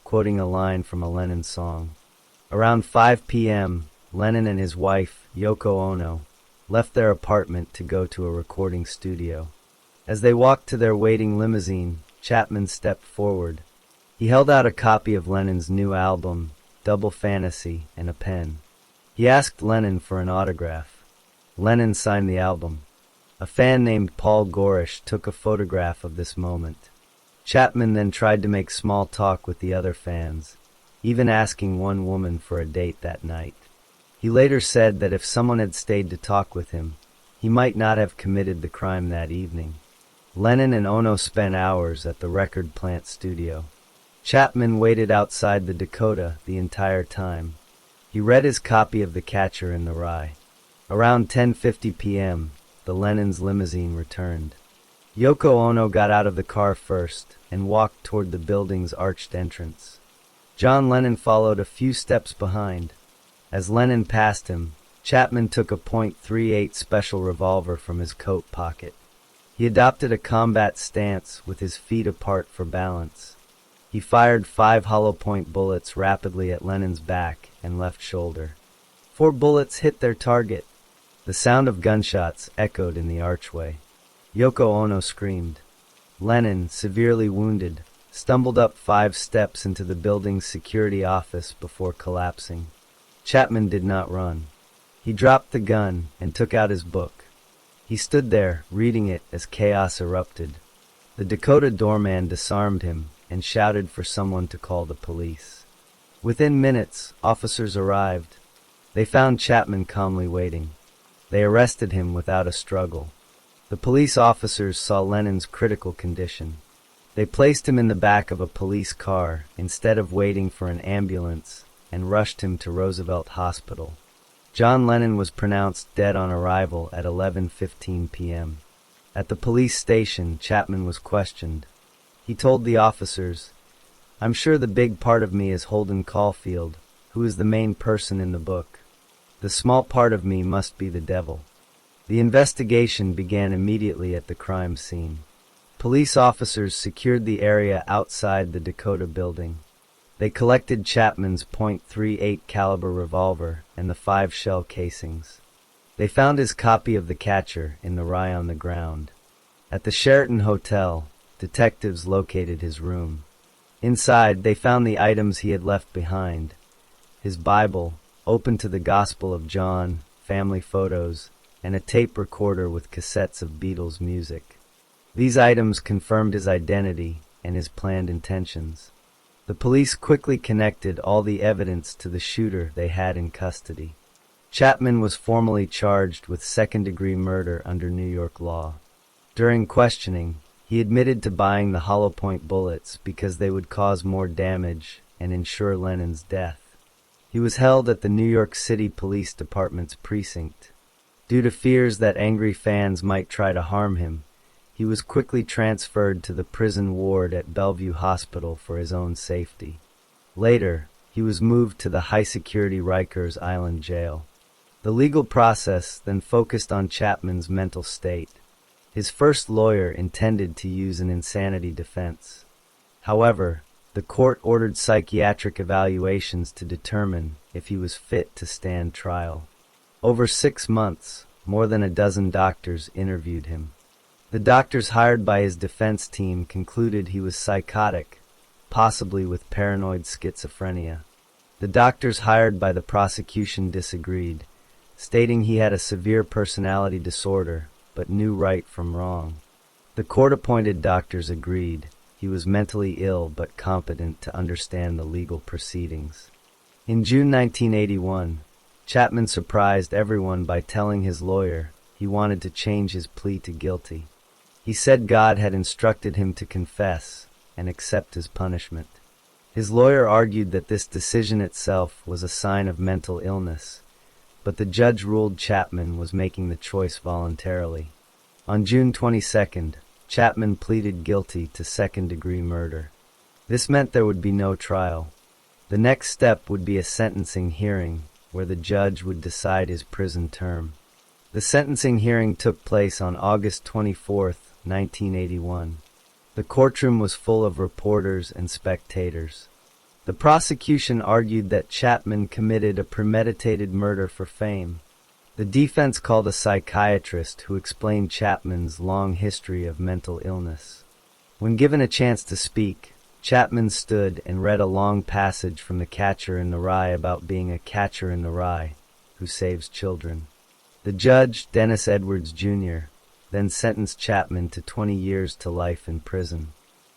quoting a line from a Lennon song. Around 5 p.m., Lennon and his wife, Yoko Ono, left their apartment to go to a recording studio. As they walked to their waiting limousine, Chapman stepped forward. He held out a copy of Lennon's new album, Double Fantasy, and a pen. He asked Lennon for an autograph. Lennon signed the album. A fan named Paul Gorish took a photograph of this moment. Chapman then tried to make small talk with the other fans, even asking one woman for a date that night. He later said that if someone had stayed to talk with him, he might not have committed the crime that evening. Lennon and Ono spent hours at the record plant studio. Chapman waited outside the Dakota the entire time. He read his copy of The Catcher in the Rye. Around 10:50 p.m., the Lennon's limousine returned. Yoko Ono got out of the car first and walked toward the building's arched entrance. John Lennon followed a few steps behind. As Lennon passed him, Chapman took a .38 special revolver from his coat pocket. He adopted a combat stance with his feet apart for balance. He fired 5 hollow-point bullets rapidly at Lennon's back and left shoulder. 4 bullets hit their target. The sound of gunshots echoed in the archway. Yoko Ono screamed. Lennon, severely wounded, stumbled up 5 steps into the building's security office before collapsing. Chapman did not run. He dropped the gun and took out his book. He stood there, reading it as chaos erupted. The Dakota doorman disarmed him and shouted for someone to call the police. Within minutes, officers arrived. They found Chapman calmly waiting. They arrested him without a struggle. The police officers saw Lennon's critical condition. They placed him in the back of a police car instead of waiting for an ambulance and rushed him to Roosevelt Hospital. John Lennon was pronounced dead on arrival at 11:15 p.m. At the police station, Chapman was questioned. He told the officers, "I'm sure the big part of me is Holden Caulfield, who is the main person in the book. The small part of me must be the devil." The investigation began immediately at the crime scene. Police officers secured the area outside the Dakota building. They collected Chapman's .38 caliber revolver and the 5 shell casings. They found his copy of The Catcher in the Rye on the ground. At the Sheraton Hotel, detectives located his room. Inside, they found the items he had left behind: his Bible, open to the Gospel of John, family photos, and a tape recorder with cassettes of Beatles music. These items confirmed his identity and his planned intentions. The police quickly connected all the evidence to the shooter they had in custody. Chapman was formally charged with second-degree murder under New York law. During questioning, he admitted to buying the hollow-point bullets because they would cause more damage and ensure Lennon's death. He was held at the New York City Police Department's precinct. Due to fears that angry fans might try to harm him, he was quickly transferred to the prison ward at Bellevue Hospital for his own safety. Later, he was moved to the high-security Rikers Island jail. The legal process then focused on Chapman's mental state. His first lawyer intended to use an insanity defense. However, the court ordered psychiatric evaluations to determine if he was fit to stand trial. Over 6 months, more than a dozen doctors interviewed him. The doctors hired by his defense team concluded he was psychotic, possibly with paranoid schizophrenia. The doctors hired by the prosecution disagreed, stating he had a severe personality disorder, but knew right from wrong. The court-appointed doctors agreed he was mentally ill but competent to understand the legal proceedings. In June 1981, Chapman surprised everyone by telling his lawyer he wanted to change his plea to guilty. He said God had instructed him to confess and accept his punishment. His lawyer argued that this decision itself was a sign of mental illness, but the judge ruled Chapman was making the choice voluntarily. On June 22nd, Chapman pleaded guilty to second-degree murder. This meant there would be no trial. The next step would be a sentencing hearing, where the judge would decide his prison term. The sentencing hearing took place on August 24, 1981. The courtroom was full of reporters and spectators. The prosecution argued that Chapman committed a premeditated murder for fame. The defense called a psychiatrist who explained Chapman's long history of mental illness. When given a chance to speak, Chapman stood and read a long passage from The Catcher in the Rye about being a catcher in the rye who saves children. The judge, Dennis Edwards, Jr., then sentenced Chapman to 20 years to life in prison.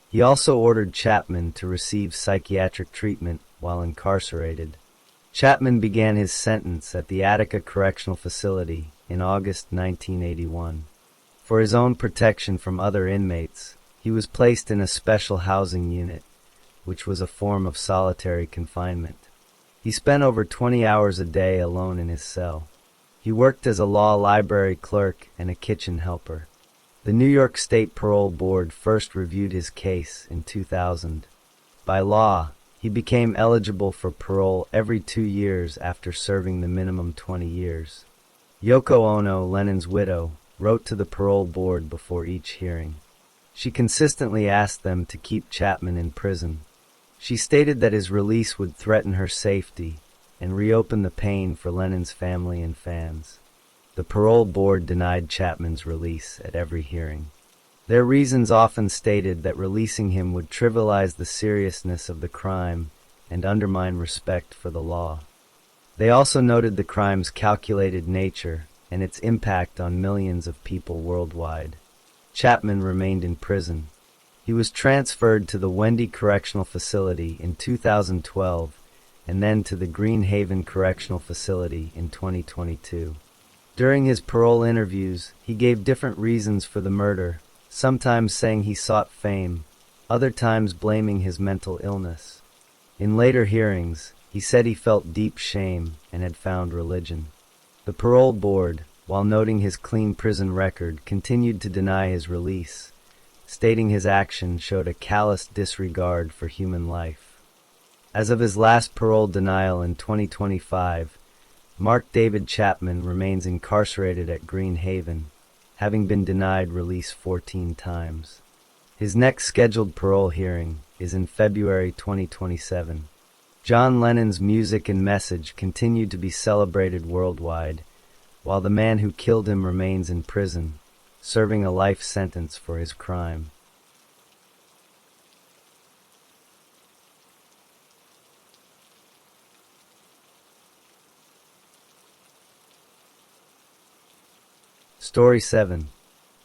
He also ordered Chapman to receive psychiatric treatment while incarcerated. Chapman began his sentence at the Attica Correctional Facility in August 1981. For his own protection from other inmates, he was placed in a special housing unit, which was a form of solitary confinement. He spent over 20 hours a day alone in his cell. He worked as a law library clerk and a kitchen helper. The New York State Parole Board first reviewed his case in 2000. By law, he became eligible for parole every 2 years after serving the minimum 20 years. Yoko Ono, Lennon's widow, wrote to the parole board before each hearing. She consistently asked them to keep Chapman in prison. She stated that his release would threaten her safety and reopen the pain for Lennon's family and fans. The parole board denied Chapman's release at every hearing. Their reasons often stated that releasing him would trivialize the seriousness of the crime and undermine respect for the law. They also noted the crime's calculated nature and its impact on millions of people worldwide. Chapman remained in prison. He was transferred to the Wendy Correctional Facility in 2012 and then to the Green Haven Correctional Facility in 2022. During his parole interviews, he gave different reasons for the murder, sometimes saying he sought fame, other times blaming his mental illness. In later hearings, he said he felt deep shame and had found religion. The parole board, while noting his clean prison record, continued to deny his release, stating his action showed a callous disregard for human life. As of his last parole denial in 2025, Mark David Chapman remains incarcerated at Green Haven, having been denied release 14 times. His next scheduled parole hearing is in February 2027. John Lennon's music and message continue to be celebrated worldwide, while the man who killed him remains in prison, serving a life sentence for his crime. Story 7.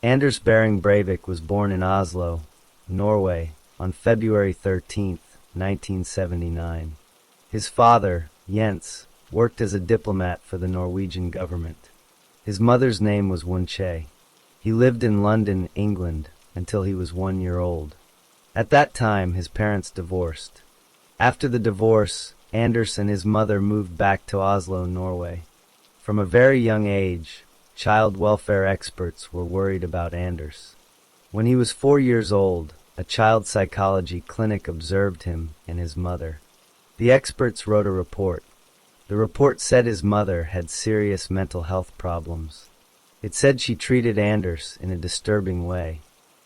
Anders Behring Breivik was born in Oslo, Norway, on February 13, 1979. His father, Jens, worked as a diplomat for the Norwegian government. His mother's name was Wunche. He lived in London, England, until he was 1 year old. At that time, his parents divorced. After the divorce, Anders and his mother moved back to Oslo, Norway. From a very young age, child welfare experts were worried about Anders. When he was 4 years old, a child psychology clinic observed him and his mother. The experts wrote a report. The report said his mother had serious mental health problems. It said she treated Anders in a disturbing way.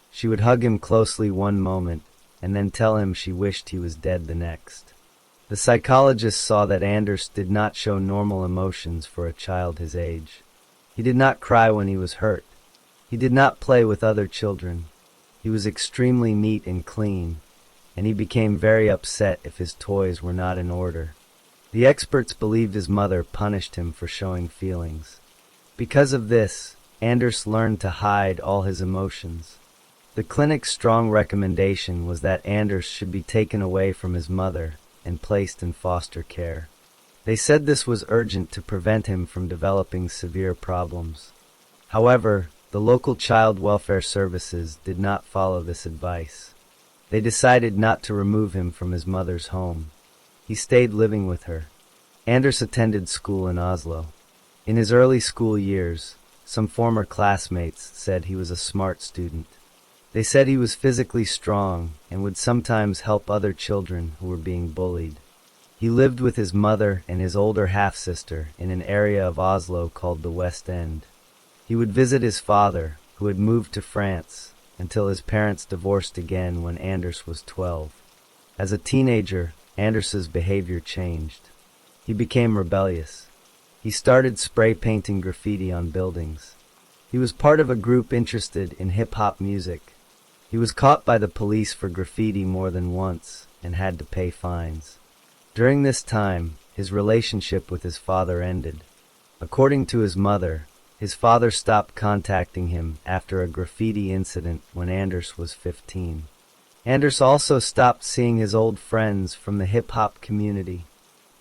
She would hug him closely one moment and then tell him she wished he was dead the next. The psychologist saw that Anders did not show normal emotions for a child his age. He did not cry when he was hurt. He did not play with other children. He was extremely neat and clean, and he became very upset if his toys were not in order. The experts believed his mother punished him for showing feelings. Because of this, Anders learned to hide all his emotions. The clinic's strong recommendation was that Anders should be taken away from his mother and placed in foster care. They said this was urgent to prevent him from developing severe problems. However, the local child welfare services did not follow this advice. They decided not to remove him from his mother's home. He stayed living with her. Anders attended school in Oslo. In his early school years, some former classmates said he was a smart student. They said he was physically strong and would sometimes help other children who were being bullied. He lived with his mother and his older half-sister in an area of Oslo called the West End. He would visit his father, who had moved to France, until his parents divorced again when Anders was 12. As a teenager, Anders's behavior changed. He became rebellious. He started spray painting graffiti on buildings. He was part of a group interested in hip-hop music. He was caught by the police for graffiti more than once and had to pay fines. During this time, his relationship with his father ended. According to his mother, his father stopped contacting him after a graffiti incident when Anders was 15. Anders also stopped seeing his old friends from the hip-hop community.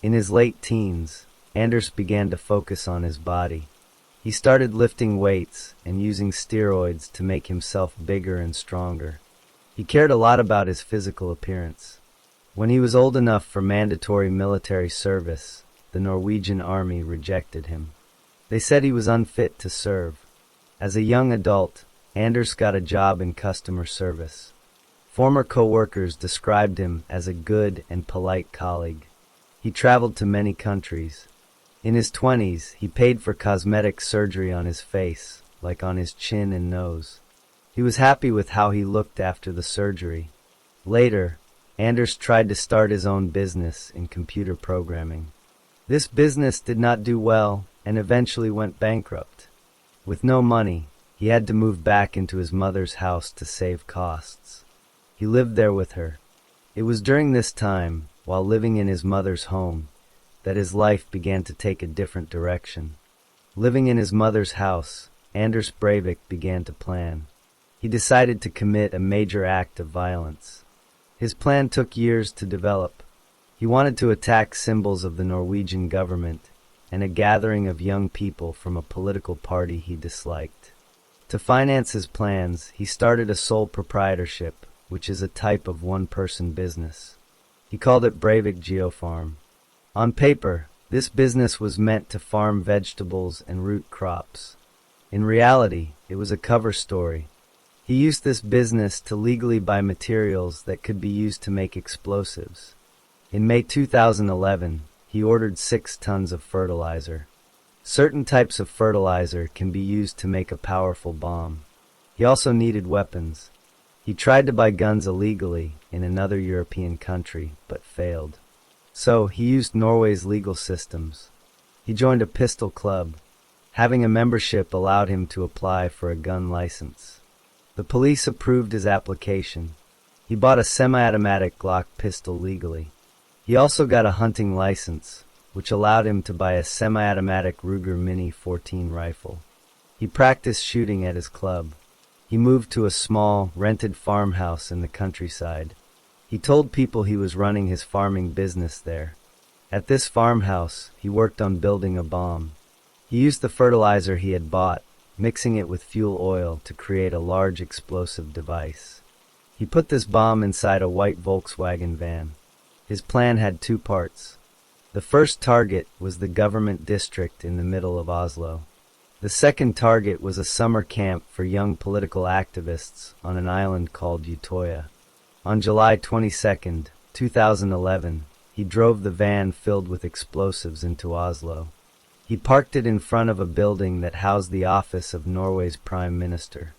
In his late teens, Anders began to focus on his body. He started lifting weights and using steroids to make himself bigger and stronger. He cared a lot about his physical appearance. When he was old enough for mandatory military service, the Norwegian army rejected him. They said he was unfit to serve. As a young adult, Anders got a job in customer service. Former co-workers described him as a good and polite colleague. He traveled to many countries. In his 20s, he paid for cosmetic surgery on his face, like on his chin and nose. He was happy with how he looked after the surgery. Later, Anders tried to start his own business in computer programming. This business did not do well and eventually went bankrupt. With no money, he had to move back into his mother's house to save costs. He lived there with her. It was during this time, while living in his mother's home, that his life began to take a different direction. Living in his mother's house, Anders Breivik began to plan. He decided to commit a major act of violence. His plan took years to develop. He wanted to attack symbols of the Norwegian government and a gathering of young people from a political party he disliked. To finance his plans, he started a sole proprietorship, which is a type of one-person business. He called it Breivik Geofarm. On paper, this business was meant to farm vegetables and root crops. In reality, it was a cover story. He used this business to legally buy materials that could be used to make explosives. In May 2011, he ordered 6 tons of fertilizer. Certain types of fertilizer can be used to make a powerful bomb. He also needed weapons. He tried to buy guns illegally in another European country, but failed. So, he used Norway's legal systems. He joined a pistol club. Having a membership allowed him to apply for a gun license. The police approved his application. He bought a semi-automatic Glock pistol legally. He also got a hunting license, which allowed him to buy a semi-automatic Ruger Mini 14 rifle. He practiced shooting at his club. He moved to a small, rented farmhouse in the countryside. He told people he was running his farming business there. At this farmhouse, he worked on building a bomb. He used the fertilizer he had bought, mixing it with fuel oil to create a large explosive device. He put this bomb inside a white Volkswagen van. His plan had two parts. The first target was the government district in the middle of Oslo. The second target was a summer camp for young political activists on an island called Utøya. On July 22, 2011, he drove the van filled with explosives into Oslo. He parked it in front of a building that housed the office of Norway's Prime Minister.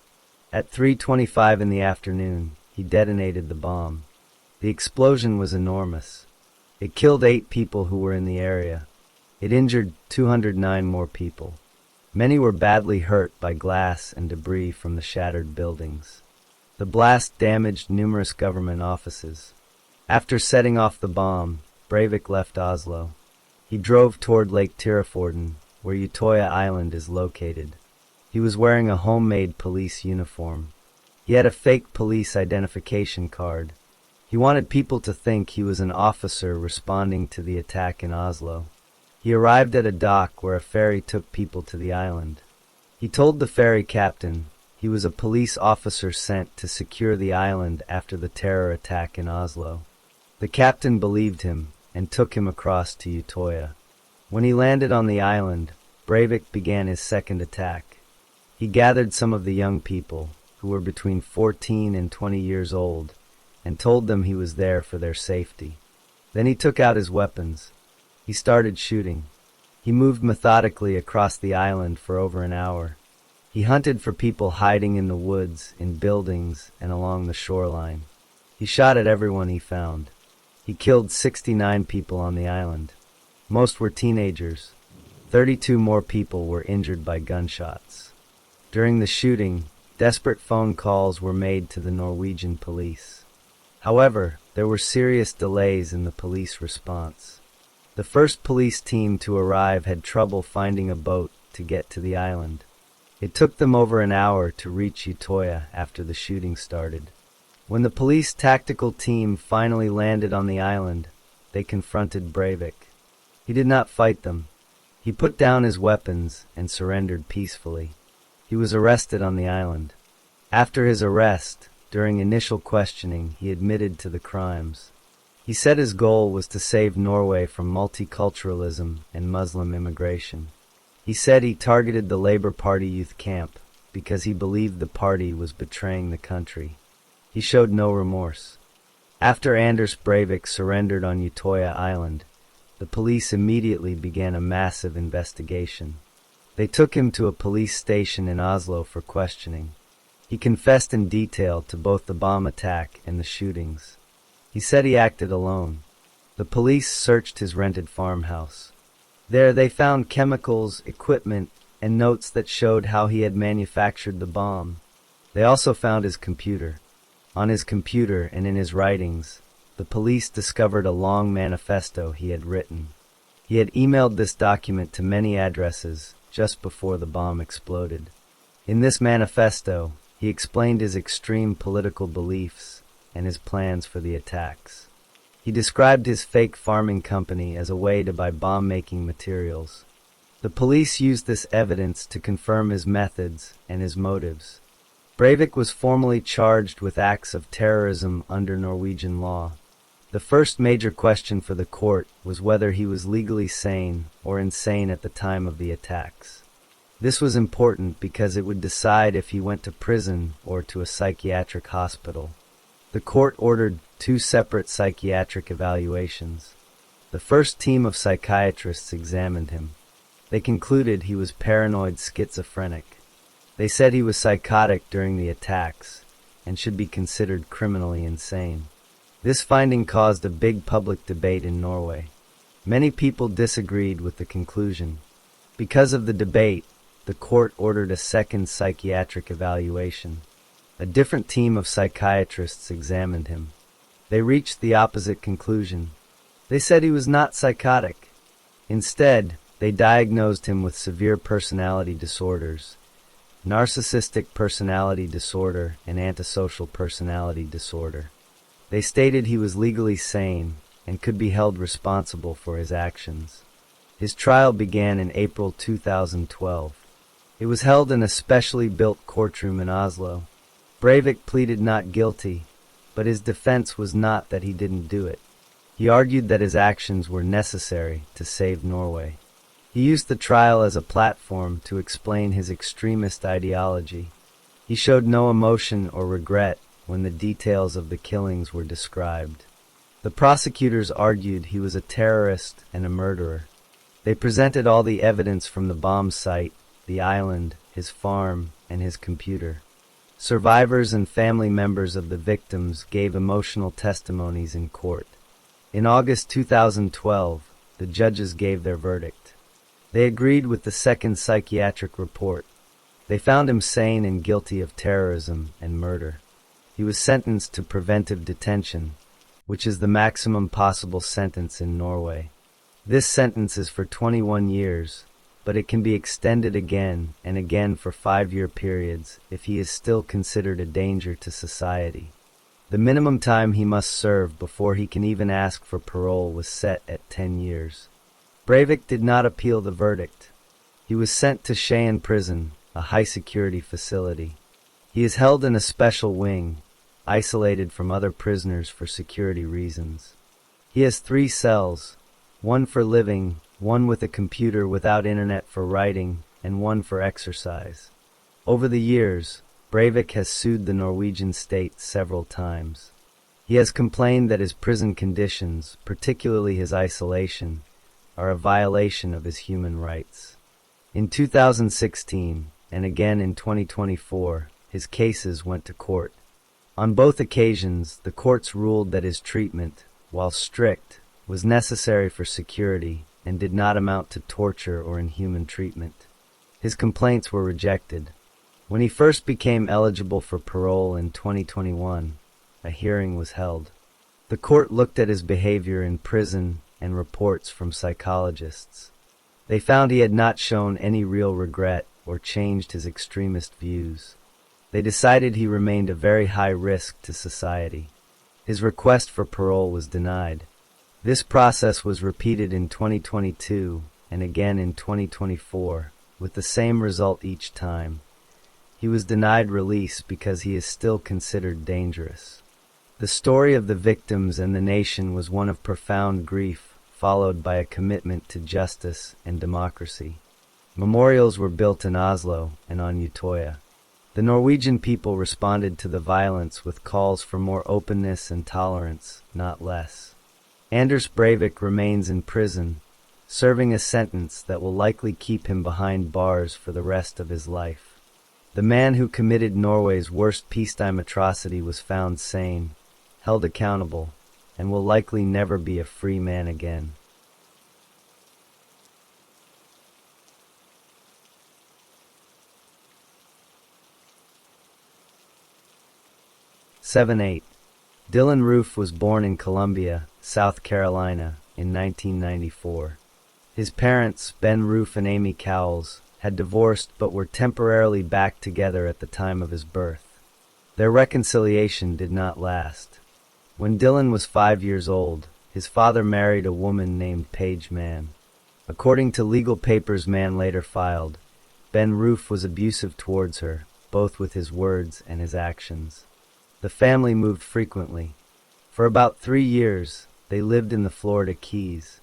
At 3:25 in the afternoon, he detonated the bomb. The explosion was enormous. It killed 8 people who were in the area. It injured 209 more people. Many were badly hurt by glass and debris from the shattered buildings. The blast damaged numerous government offices. After setting off the bomb, Breivik left Oslo. He drove toward Lake Tyrifjorden, where Utøya Island is located. He was wearing a homemade police uniform. He had a fake police identification card. He wanted people to think he was an officer responding to the attack in Oslo. He arrived at a dock where a ferry took people to the island. He told the ferry captain he was a police officer sent to secure the island after the terror attack in Oslo. The captain believed him and took him across to Utøya. When he landed on the island, Breivik began his second attack. He gathered some of the young people, who were between 14 and 20 years old, and told them he was there for their safety. Then he took out his weapons. He started shooting. He moved methodically across the island for over an hour. He hunted for people hiding in the woods, in buildings, and along the shoreline. He shot at everyone he found. He killed 69 people on the island. Most were teenagers. 32 more people were injured by gunshots. During the shooting, desperate phone calls were made to the Norwegian police. However, there were serious delays in the police response. The first police team to arrive had trouble finding a boat to get to the island. It took them over an hour to reach Utøya after the shooting started. When the police tactical team finally landed on the island, they confronted Breivik. He did not fight them. He put down his weapons and surrendered peacefully. He was arrested on the island. After his arrest, during initial questioning, he admitted to the crimes. He said his goal was to save Norway from multiculturalism and Muslim immigration. He said he targeted the Labour Party youth camp because he believed the party was betraying the country. He showed no remorse. After Anders Breivik surrendered on Utøya Island, the police immediately began a massive investigation. They took him to a police station in Oslo for questioning. He confessed in detail to both the bomb attack and the shootings. He said he acted alone. The police searched his rented farmhouse. There they found chemicals, equipment, and notes that showed how he had manufactured the bomb. They also found his computer. On his computer and in his writings, the police discovered a long manifesto he had written. He had emailed this document to many addresses just before the bomb exploded. In this manifesto, he explained his extreme political beliefs and his plans for the attacks. He described his fake farming company as a way to buy bomb-making materials. The police used this evidence to confirm his methods and his motives. Breivik was formally charged with acts of terrorism under Norwegian law. The first major question for the court was whether he was legally sane or insane at the time of the attacks. This was important because it would decide if he went to prison or to a psychiatric hospital. The court ordered 2 separate psychiatric evaluations. The first team of psychiatrists examined him. They concluded he was paranoid schizophrenic. They said he was psychotic during the attacks and should be considered criminally insane. This finding caused a big public debate in Norway. Many people disagreed with the conclusion. Because of the debate, the court ordered a second psychiatric evaluation. A different team of psychiatrists examined him. They reached the opposite conclusion. They said he was not psychotic. Instead, they diagnosed him with severe personality disorders, narcissistic personality disorder, and antisocial personality disorder. They stated he was legally sane and could be held responsible for his actions. His trial began in April 2012. It was held in a specially built courtroom in Oslo. Breivik pleaded not guilty, but his defense was not that he didn't do it. He argued that his actions were necessary to save Norway. He used the trial as a platform to explain his extremist ideology. He showed no emotion or regret when the details of the killings were described. The prosecutors argued he was a terrorist and a murderer. They presented all the evidence from the bomb site, the island, his farm, and his computer. Survivors and family members of the victims gave emotional testimonies in court. In August 2012, the judges gave their verdict. They agreed with the second psychiatric report. They found him sane and guilty of terrorism and murder. He was sentenced to preventive detention, which is the maximum possible sentence in Norway. This sentence is for 21 years, but it can be extended again and again for 5-year periods if he is still considered a danger to society. The minimum time he must serve before he can even ask for parole was set at 10 years. Breivik did not appeal the verdict. He was sent to Skien prison, a high-security facility. He is held in a special wing, isolated from other prisoners for security reasons. He has 3 cells, one for living, one with a computer without internet for writing, and one for exercise. Over the years, Breivik has sued the Norwegian state several times. He has complained that his prison conditions, particularly his isolation, are a violation of his human rights. In 2016, and again in 2024, his cases went to court. On both occasions, the courts ruled that his treatment, while strict, was necessary for security and did not amount to torture or inhuman treatment. His complaints were rejected. When he first became eligible for parole in 2021, a hearing was held. The court looked at his behavior in prison and reports from psychologists. They found he had not shown any real regret or changed his extremist views. They decided he remained a very high risk to society. His request for parole was denied. This process was repeated in 2022 and again in 2024, with the same result each time. He was denied release because he is still considered dangerous. The story of the victims and the nation was one of profound grief, followed by a commitment to justice and democracy. Memorials were built in Oslo and on Utøya. The Norwegian people responded to the violence with calls for more openness and tolerance, not less. Anders Breivik remains in prison, serving a sentence that will likely keep him behind bars for the rest of his life. The man who committed Norway's worst peacetime atrocity was found sane, held accountable, and will likely never be a free man again. (7-8) Dylan Roof was born in Columbia, South Carolina, in 1994. His parents, Ben Roof and Amy Cowles, had divorced but were temporarily back together at the time of his birth. Their reconciliation did not last. When Dylan was 5 years old, his father married a woman named Paige Mann. According to legal papers Mann later filed, Ben Roof was abusive towards her, both with his words and his actions. The family moved frequently. For about 3 years, they lived in the Florida Keys.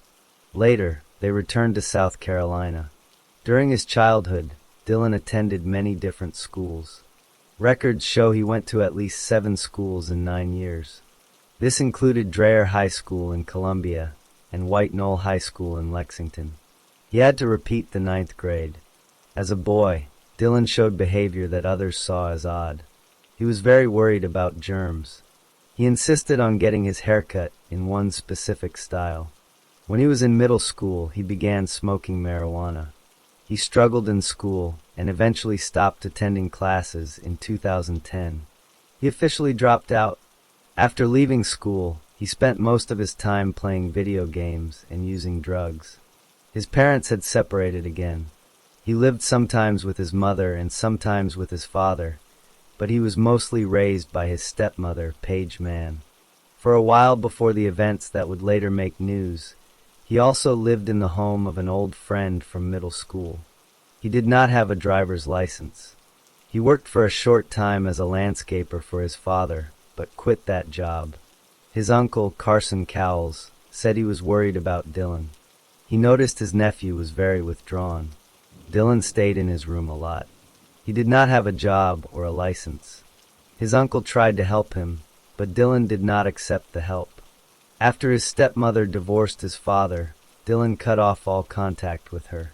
Later, they returned to South Carolina. During his childhood, Dylan attended many different schools. Records show he went to at least 7 schools in 9 years. This included Dreher High School in Columbia and White Knoll High School in Lexington. He had to repeat the 9th grade. As a boy, Dylan showed behavior that others saw as odd. He was very worried about germs. He insisted on getting his hair cut in one specific style. When he was in middle school, he began smoking marijuana. He struggled in school and eventually stopped attending classes in 2010. He officially dropped out. After leaving school, he spent most of his time playing video games and using drugs. His parents had separated again. He lived sometimes with his mother and sometimes with his father, but he was mostly raised by his stepmother, Paige Mann. For a while before the events that would later make news, he also lived in the home of an old friend from middle school. He did not have a driver's license. He worked for a short time as a landscaper for his father, but quit that job. His uncle, Carson Cowles, said he was worried about Dylan. He noticed his nephew was very withdrawn. Dylan stayed in his room a lot. He did not have a job or a license. His uncle tried to help him, but Dylan did not accept the help. After his stepmother divorced his father, Dylan cut off all contact with her.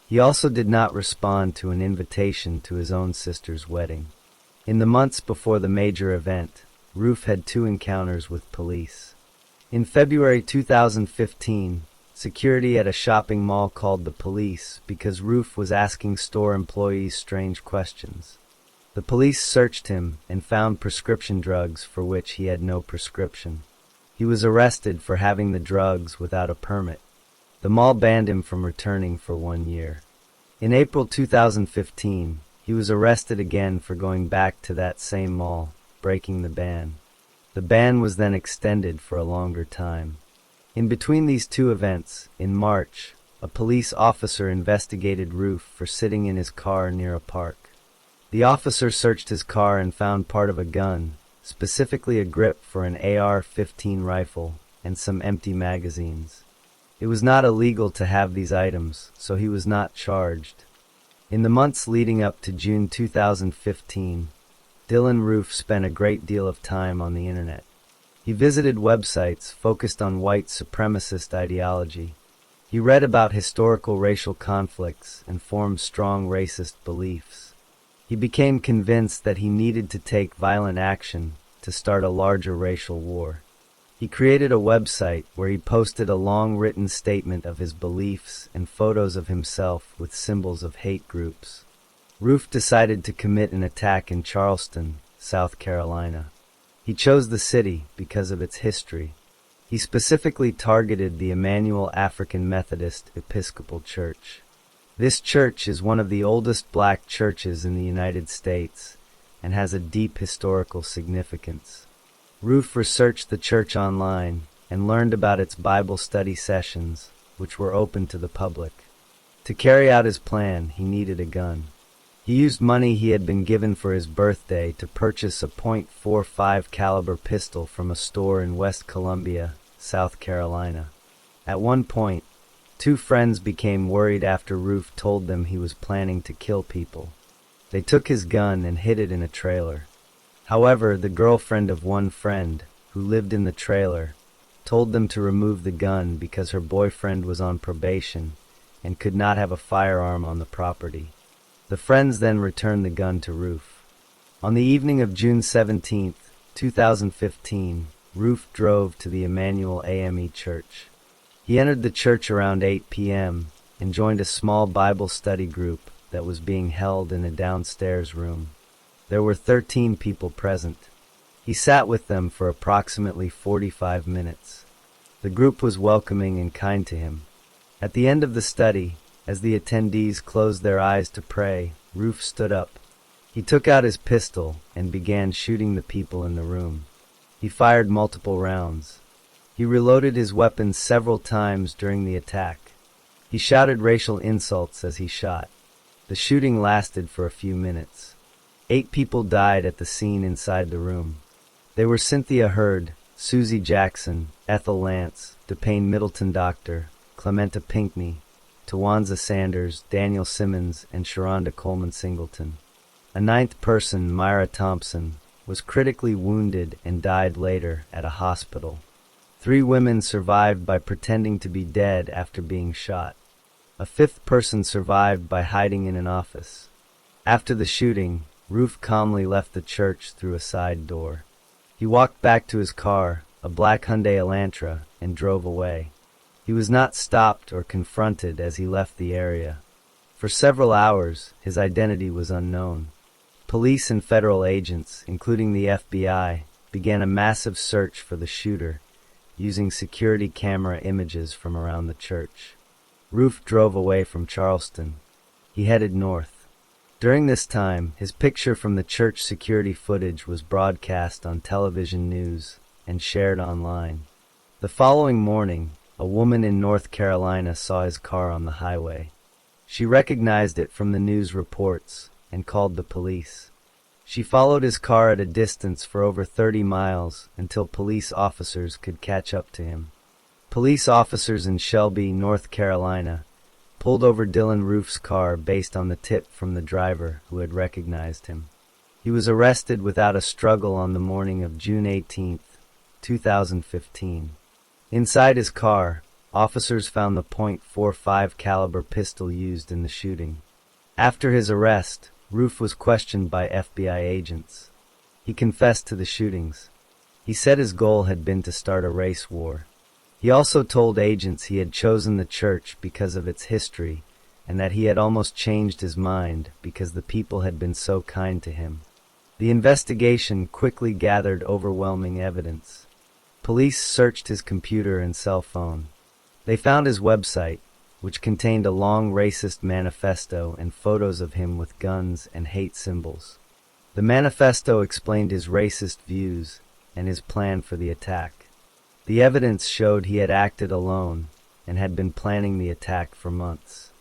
He also did not respond to an invitation to his own sister's wedding. In the months before the major event, Roof had 2 encounters with police. In February 2015, security at a shopping mall called the police because Roof was asking store employees strange questions. The police searched him and found prescription drugs for which he had no prescription. He was arrested for having the drugs without a permit. The mall banned him from returning for 1 year. In April 2015, he was arrested again for going back to that same mall, breaking the ban. The ban was then extended for a longer time. In between these 2 events, in March, a police officer investigated Roof for sitting in his car near a park. The officer searched his car and found part of a gun, specifically a grip for an AR-15 rifle, and some empty magazines. It was not illegal to have these items, so he was not charged. In the months leading up to June 2015, Dylan Roof spent a great deal of time on the internet. He visited websites focused on white supremacist ideology. He read about historical racial conflicts and formed strong racist beliefs. He became convinced that he needed to take violent action to start a larger racial war. He created a website where he posted a long written statement of his beliefs and photos of himself with symbols of hate groups. Roof decided to commit an attack in Charleston, South Carolina. He chose the city because of its history. He specifically targeted the Emmanuel African Methodist Episcopal Church. This church is one of the oldest black churches in the United States and has a deep historical significance. Roof researched the church online and learned about its Bible study sessions, which were open to the public. To carry out his plan, he needed a gun. He used money he had been given for his birthday to purchase a .45 caliber pistol from a store in West Columbia, South Carolina. At one point, 2 friends became worried after Roof told them he was planning to kill people. They took his gun and hid it in a trailer. However, the girlfriend of one friend, who lived in the trailer, told them to remove the gun because her boyfriend was on probation and could not have a firearm on the property. The friends then returned the gun to Roof. On the evening of June 17, 2015, Roof drove to the Emmanuel AME Church. He entered the church around 8 p.m. and joined a small Bible study group that was being held in a downstairs room. There were 13 people present. He sat with them for approximately 45 minutes. The group was welcoming and kind to him. At the end of the study, as the attendees closed their eyes to pray, Roof stood up. He took out his pistol and began shooting the people in the room. He fired multiple rounds. He reloaded his weapon several times during the attack. He shouted racial insults as he shot. The shooting lasted for a few minutes. 8 people died at the scene inside the room. They were Cynthia Hurd, Susie Jackson, Ethel Lance, DePayne Middleton Doctor, Clementa Pinckney, Tawanza Sanders, Daniel Simmons, and Sharonda Coleman Singleton. A 9th person, Myra Thompson, was critically wounded and died later at a hospital. 3 women survived by pretending to be dead after being shot. A 5th person survived by hiding in an office. After the shooting, Roof calmly left the church through a side door. He walked back to his car, a black Hyundai Elantra, and drove away. He was not stopped or confronted as he left the area. For several hours, his identity was unknown. Police and federal agents, including the FBI, began a massive search for the shooter, using security camera images from around the church. Roof drove away from Charleston. he headed north. During this time, his picture from the church security footage was broadcast on television news and shared online. The following morning, a woman in North Carolina saw his car on the highway. She recognized it from the news reports and called the police. She followed his car at a distance for over 30 miles until police officers could catch up to him. Police officers in Shelby, North Carolina, pulled over Dylan Roof's car based on the tip from the driver who had recognized him. He was arrested without a struggle on the morning of June 18, 2015. Inside his car, officers found the .45 caliber pistol used in the shooting. After his arrest, Roof was questioned by FBI agents. He confessed to the shootings. He said his goal had been to start a race war. He also told agents he had chosen the church because of its history and that he had almost changed his mind because the people had been so kind to him. The investigation quickly gathered overwhelming evidence. Police searched his computer and cell phone. They found his website, which contained a long racist manifesto and photos of him with guns and hate symbols. The manifesto explained his racist views and his plan for the attack. The evidence showed he had acted alone and had been planning the attack for months.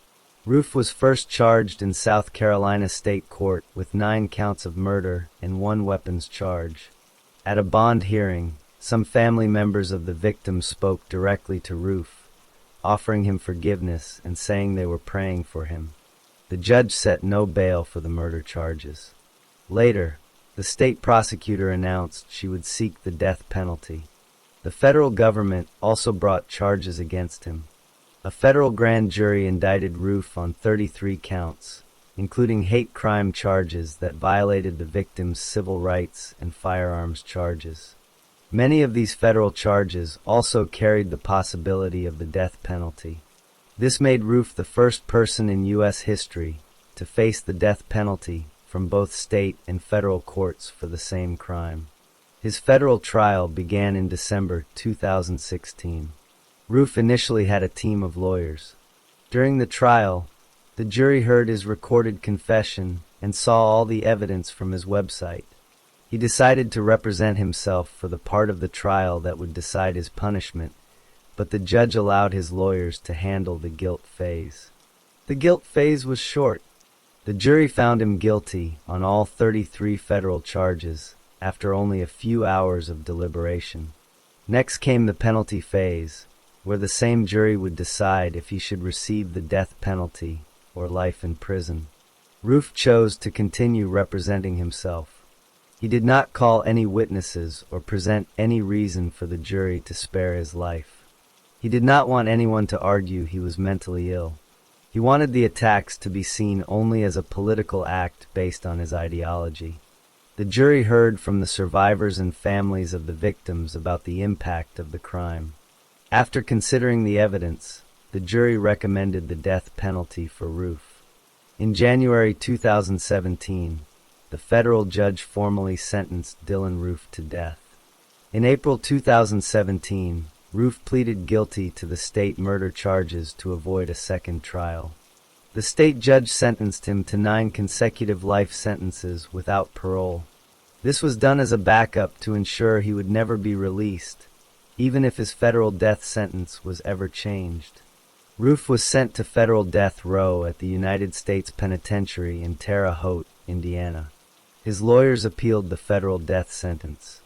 Roof was first charged in South Carolina State Court with 9 counts of murder and 1 weapons charge. At a bond hearing, some family members of the victim spoke directly to Roof, offering him forgiveness and saying they were praying for him. The judge set no bail for the murder charges. Later, the state prosecutor announced she would seek the death penalty. The federal government also brought charges against him. A federal grand jury indicted Roof on 33 counts, including hate crime charges that violated the victim's civil rights and firearms charges. Many of these federal charges also carried the possibility of the death penalty. This made Roof the first person in U.S. history to face the death penalty from both state and federal courts for the same crime. His federal trial began in December 2016. Roof initially had a team of lawyers. During the trial, the jury heard his recorded confession and saw all the evidence from his website. He decided to represent himself for the part of the trial that would decide his punishment, but the judge allowed his lawyers to handle the guilt phase. The guilt phase was short. The jury found him guilty on all 33 federal charges after only a few hours of deliberation. Next came the penalty phase, where the same jury would decide if he should receive the death penalty or life in prison. Roof chose to continue representing himself. He did not call any witnesses or present any reason for the jury to spare his life. He did not want anyone to argue he was mentally ill. He wanted the attacks to be seen only as a political act based on his ideology. The jury heard from the survivors and families of the victims about the impact of the crime. After considering the evidence, the jury recommended the death penalty for Roof. In January 2017, the federal judge formally sentenced Dylan Roof to death. In April 2017, Roof pleaded guilty to the state murder charges to avoid a second trial. The state judge sentenced him to 9 consecutive life sentences without parole. This was done as a backup to ensure he would never be released, even if his federal death sentence was ever changed. Roof was sent to federal death row at the United States Penitentiary in Terre Haute, Indiana. His lawyers appealed the federal death sentence.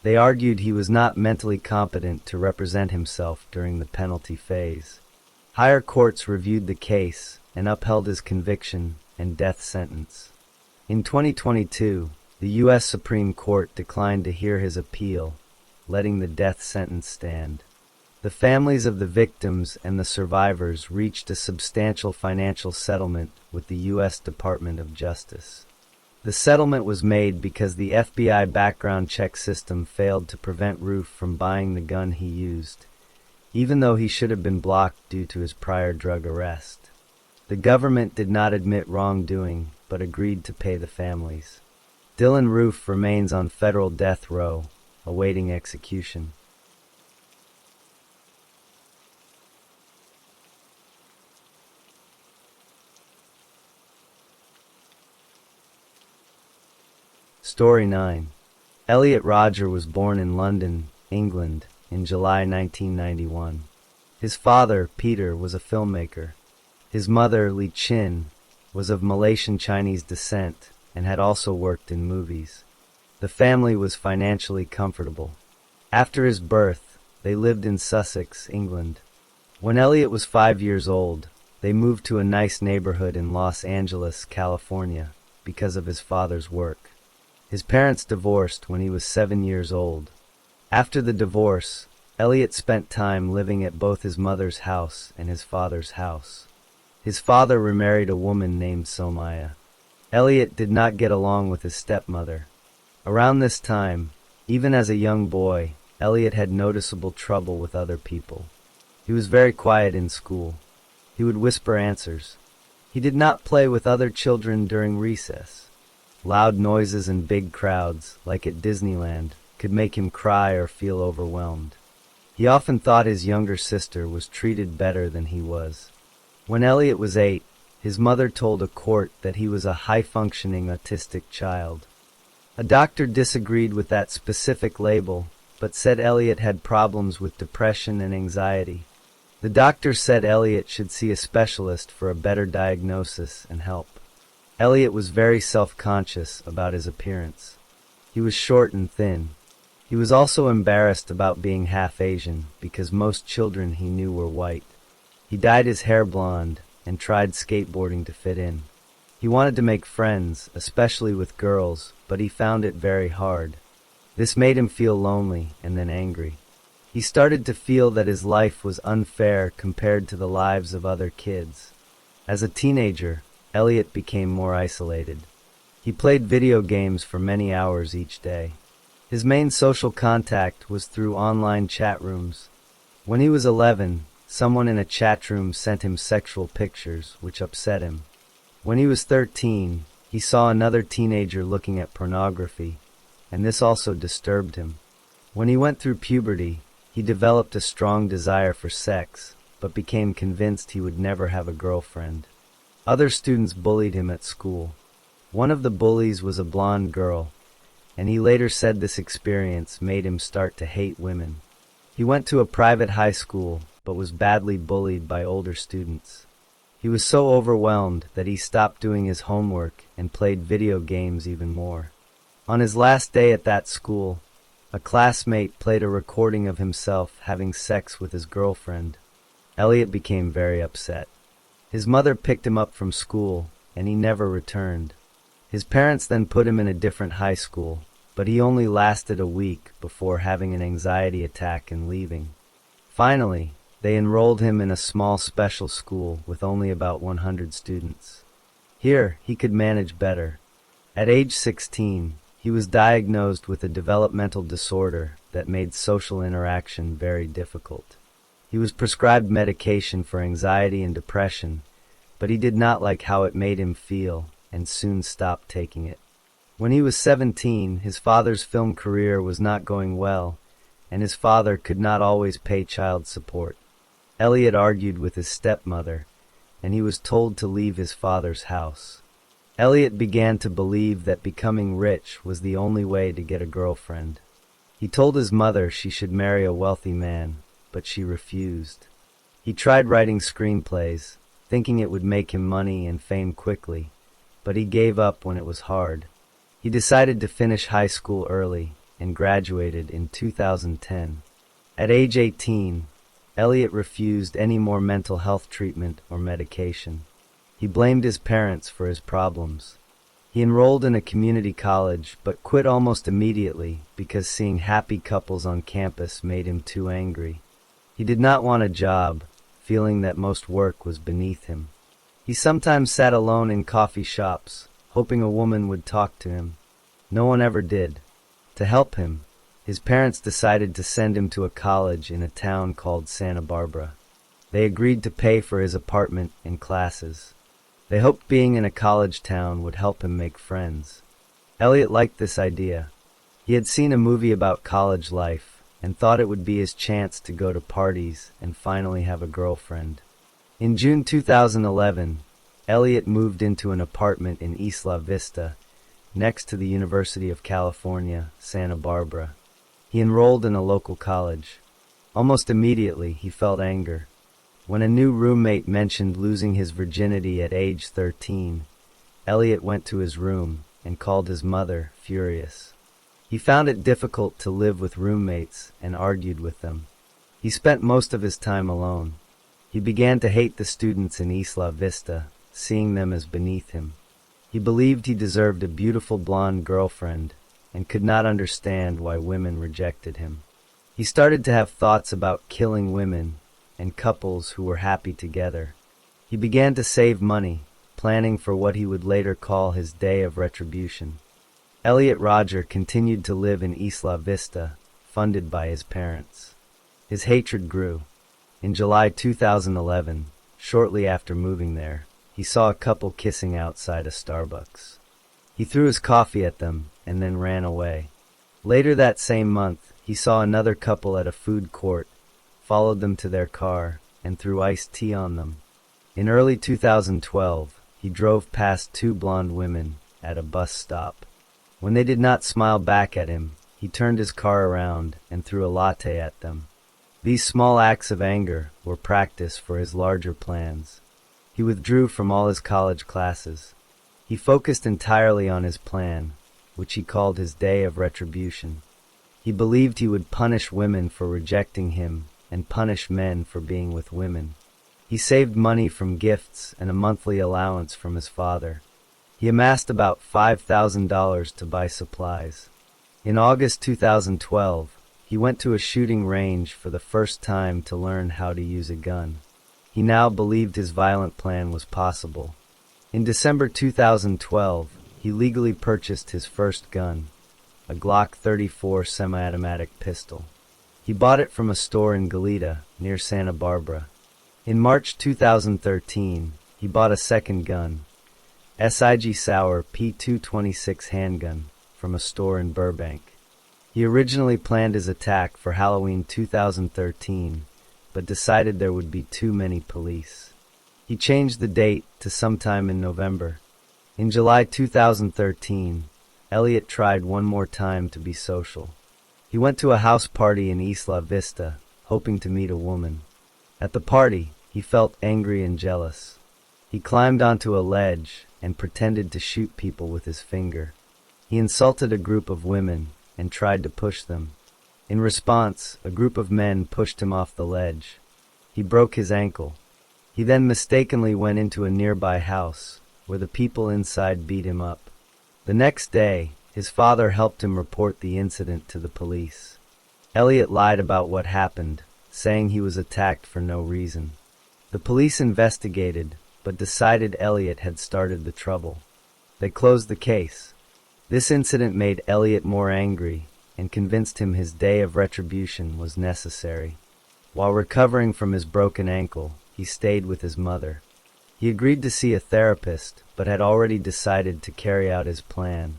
They argued he was not mentally competent to represent himself during the penalty phase. Higher courts reviewed the case and upheld his conviction and death sentence. In 2022, the U.S. Supreme Court declined to hear his appeal, letting the death sentence stand. The families of the victims and the survivors reached a substantial financial settlement with the U.S. Department of Justice. The settlement was made because the FBI background check system failed to prevent Roof from buying the gun he used, even though he should have been blocked due to his prior drug arrest. The government did not admit wrongdoing, but agreed to pay the families. Dylan Roof remains on federal death row, awaiting execution. Story 9. Elliot Rodger was born in London, England, in July 1991. His father, Peter, was a filmmaker. His mother, Li Chin, was of Malaysian Chinese descent and had also worked in movies. The family was financially comfortable. After his birth, they lived in Sussex, England. When Elliot was 5 years old, they moved to a nice neighborhood in Los Angeles, California, because of his father's work. His parents divorced when he was 7 years old. After the divorce, Elliot spent time living at both his mother's house and his father's house. His father remarried a woman named Somaya. Elliot did not get along with his stepmother. Around this time, even as a young boy, Elliot had noticeable trouble with other people. He was very quiet in school. He would whisper answers. He did not play with other children during recess. Loud noises and big crowds, like at Disneyland, could make him cry or feel overwhelmed. He often thought his younger sister was treated better than he was. When Elliot was 8, his mother told a court that he was a high-functioning autistic child. A doctor disagreed with that specific label, but said Elliot had problems with depression and anxiety. The doctor said Elliot should see a specialist for a better diagnosis and help. Elliot was very self-conscious about his appearance. He was short and thin. He was also embarrassed about being half Asian because most children he knew were white. He dyed his hair blonde and tried skateboarding to fit in. He wanted to make friends, especially with girls, but he found it very hard. This made him feel lonely and then angry. He started to feel that his life was unfair compared to the lives of other kids. As a teenager, Elliot became more isolated. He played video games for many hours each day. His main social contact was through online chat rooms. When he was 11, someone in a chat room sent him sexual pictures, which upset him. When he was 13, he saw another teenager looking at pornography, and this also disturbed him. When he went through puberty, he developed a strong desire for sex, but became convinced he would never have a girlfriend. Other students bullied him at school. One of the bullies was a blonde girl, and he later said this experience made him start to hate women. He went to a private high school, but was badly bullied by older students. He was so overwhelmed that he stopped doing his homework and played video games even more. On his last day at that school, a classmate played a recording of himself having sex with his girlfriend. Elliot became very upset. His mother picked him up from school, and he never returned. His parents then put him in a different high school, but he only lasted a week before having an anxiety attack and leaving. Finally, they enrolled him in a small special school with only about 100 students. Here, he could manage better. At age 16, he was diagnosed with a developmental disorder that made social interaction very difficult. He was prescribed medication for anxiety and depression, but he did not like how it made him feel and soon stopped taking it. When he was 17, his father's film career was not going well, and his father could not always pay child support. Elliot argued with his stepmother, and he was told to leave his father's house. Elliot began to believe that becoming rich was the only way to get a girlfriend. He told his mother she should marry a wealthy man, but she refused. He tried writing screenplays, thinking it would make him money and fame quickly, but he gave up when it was hard. He decided to finish high school early and graduated in 2010. At age 18, Elliot refused any more mental health treatment or medication. He blamed his parents for his problems. He enrolled in a community college but quit almost immediately because seeing happy couples on campus made him too angry. He did not want a job, feeling that most work was beneath him. He sometimes sat alone in coffee shops, hoping a woman would talk to him. No one ever did. To help him, his parents decided to send him to a college in a town called Santa Barbara. They agreed to pay for his apartment and classes. They hoped being in a college town would help him make friends. Elliot liked this idea. He had seen a movie about college life and thought it would be his chance to go to parties and finally have a girlfriend. In June 2011, Elliot moved into an apartment in Isla Vista next to the University of California, Santa Barbara. He enrolled in a local college. Almost immediately, he felt anger. When a new roommate mentioned losing his virginity at age 13, Elliot went to his room and called his mother furious. He found it difficult to live with roommates and argued with them. He spent most of his time alone. He began to hate the students in Isla Vista, seeing them as beneath him. He believed he deserved a beautiful blonde girlfriend and could not understand why women rejected him. He started to have thoughts about killing women and couples who were happy together. He began to save money, planning for what he would later call his day of retribution. Elliot Rodger continued to live in Isla Vista, funded by his parents. His hatred grew. In July 2011, shortly after moving there, he saw a couple kissing outside a Starbucks. He threw his coffee at them and then ran away. Later that same month, he saw another couple at a food court, followed them to their car, and threw iced tea on them. In early 2012, he drove past two blonde women at a bus stop. When they did not smile back at him, he turned his car around and threw a latte at them. These small acts of anger were practice for his larger plans. He withdrew from all his college classes. He focused entirely on his plan, which he called his day of retribution. He believed he would punish women for rejecting him and punish men for being with women. He saved money from gifts and a monthly allowance from his father. He amassed about $5,000 to buy supplies. In August 2012, he went to a shooting range for the first time to learn how to use a gun. He now believed his violent plan was possible. In December 2012, he legally purchased his first gun, a Glock 34 semi-automatic pistol. He bought it from a store in Goleta, near Santa Barbara. In March 2013, he bought a second gun, SIG Sauer P226 handgun, from a store in Burbank. He originally planned his attack for Halloween 2013, but decided there would be too many police. He changed the date to sometime in November. In July 2013, Elliot tried one more time to be social. He went to a house party in Isla Vista, hoping to meet a woman. At the party, he felt angry and jealous. He climbed onto a ledge and pretended to shoot people with his finger. He insulted a group of women and tried to push them. In response, a group of men pushed him off the ledge. He broke his ankle. He then mistakenly went into a nearby house, where the people inside beat him up. The next day, his father helped him report the incident to the police. Elliot lied about what happened, saying he was attacked for no reason. The police investigated, but decided Elliot had started the trouble. They closed the case. This incident made Elliot more angry and convinced him his day of retribution was necessary. While recovering from his broken ankle, he stayed with his mother. He agreed to see a therapist, but had already decided to carry out his plan.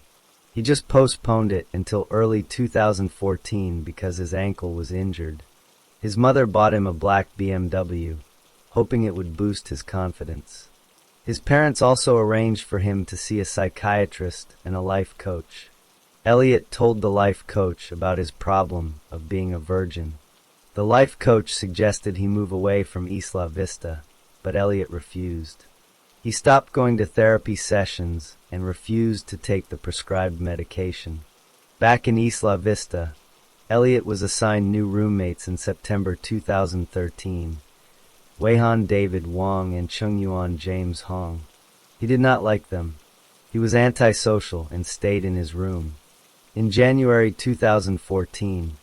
He just postponed it until early 2014 because his ankle was injured. His mother bought him a black BMW, hoping it would boost his confidence. His parents also arranged for him to see a psychiatrist and a life coach. Elliot told the life coach about his problem of being a virgin. The life coach suggested he move away from Isla Vista, but Elliot refused. He stopped going to therapy sessions and refused to take the prescribed medication. Back in Isla Vista, Elliot was assigned new roommates in September 2013, Weihan David Wong and Chungyuan James Hong. He did not like them. He was antisocial and stayed in his room. In January 2014,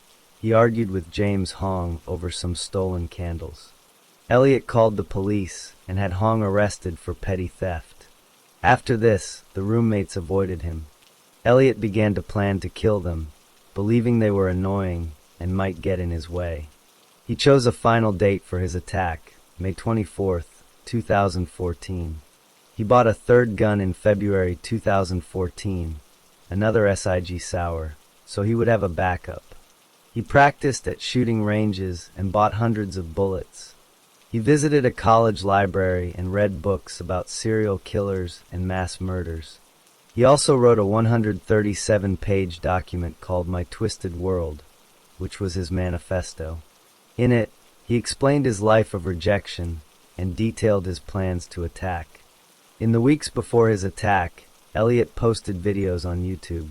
he argued with James Hong over some stolen candles. Elliot called the police and had Hong arrested for petty theft. After this, the roommates avoided him. Elliot began to plan to kill them, believing they were annoying and might get in his way. He chose a final date for his attack, May 24, 2014. He bought a third gun in February 2014, another SIG Sauer, so he would have a backup. He practiced at shooting ranges and bought hundreds of bullets. He visited a college library and read books about serial killers and mass murders. He also wrote a 137-page document called My Twisted World, which was his manifesto. In it, he explained his life of rejection and detailed his plans to attack. In the weeks before his attack, Elliot posted videos on YouTube.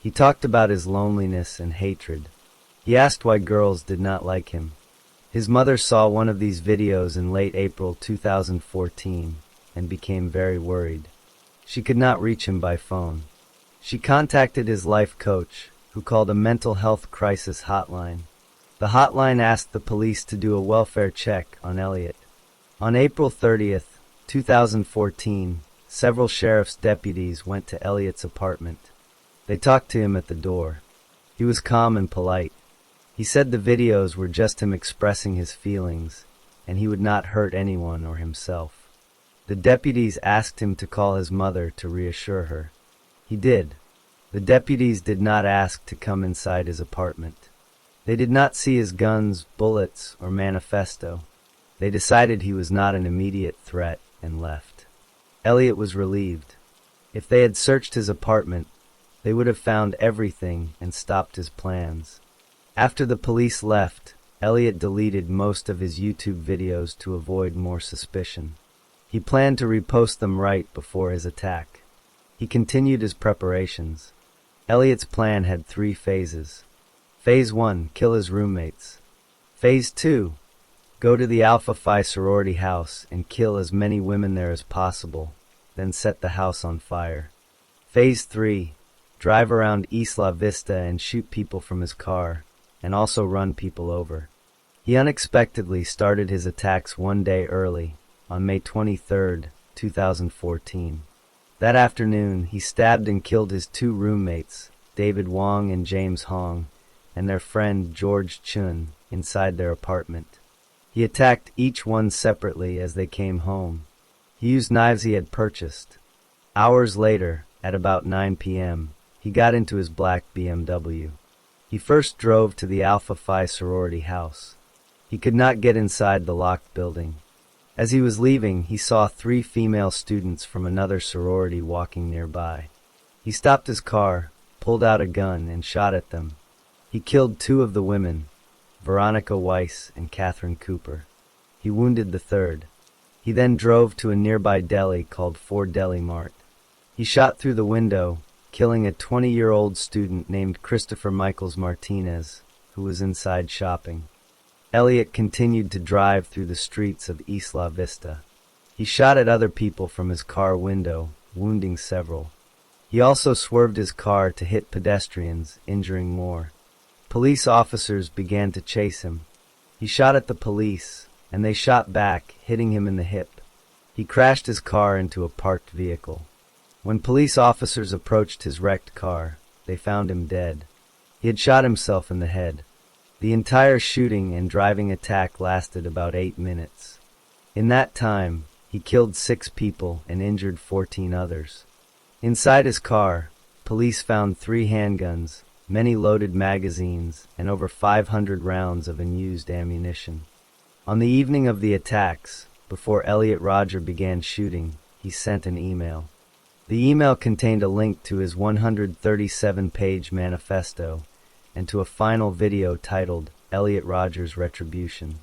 He talked about his loneliness and hatred. He asked why girls did not like him. His mother saw one of these videos in late April 2014 and became very worried. She could not reach him by phone. She contacted his life coach, who called a mental health crisis hotline. The hotline asked the police to do a welfare check on Elliot. On April 30th, 2014, several sheriff's deputies went to Elliot's apartment. They talked to him at the door. He was calm and polite. He said the videos were just him expressing his feelings, and he would not hurt anyone or himself. The deputies asked him to call his mother to reassure her. He did. The deputies did not ask to come inside his apartment. They did not see his guns, bullets, or manifesto. They decided he was not an immediate threat and left. Elliot was relieved. If they had searched his apartment, they would have found everything and stopped his plans. After the police left, Elliot deleted most of his YouTube videos to avoid more suspicion. He planned to repost them right before his attack. He continued his preparations. Elliot's plan had 3 phases. Phase 1, kill his roommates. Phase 2, go to the Alpha Phi sorority house and kill as many women there as possible, then set the house on fire. Phase 3, drive around Isla Vista and shoot people from his car, and also run people over. He unexpectedly started his attacks one day early, on May 23, 2014. That afternoon, he stabbed and killed his 2 roommates, David Wong and James Hong, and their friend George Chun, inside their apartment. He attacked each one separately as they came home. He used knives he had purchased. Hours later, at about 9 p.m., he got into his black BMW. He first drove to the Alpha Phi sorority house. He could not get inside the locked building. As he was leaving, he saw 3 female students from another sorority walking nearby. He stopped his car, pulled out a gun, and shot at them. He killed 2 of the women, Veronica Weiss and Catherine Cooper. He wounded the 3rd. He then drove to a nearby deli called Ford Deli Mart. He shot through the window, killing a 20-year-old student named Christopher Michaels Martinez, who was inside shopping. Elliot continued to drive through the streets of Isla Vista. He shot at other people from his car window, wounding several. He also swerved his car to hit pedestrians, injuring more. Police officers began to chase him. He shot at the police, and they shot back, hitting him in the hip. He crashed his car into a parked vehicle. When police officers approached his wrecked car, they found him dead. He had shot himself in the head. The entire shooting and driving attack lasted about 8 minutes. In that time, he killed 6 people and injured 14 others. Inside his car, police found 3 handguns, many loaded magazines, and over 500 rounds of unused ammunition. On the evening of the attacks, before Elliot Rodger began shooting, he sent an email. The email contained a link to his 137-page manifesto and to a final video titled Elliot Rodger's Retribution.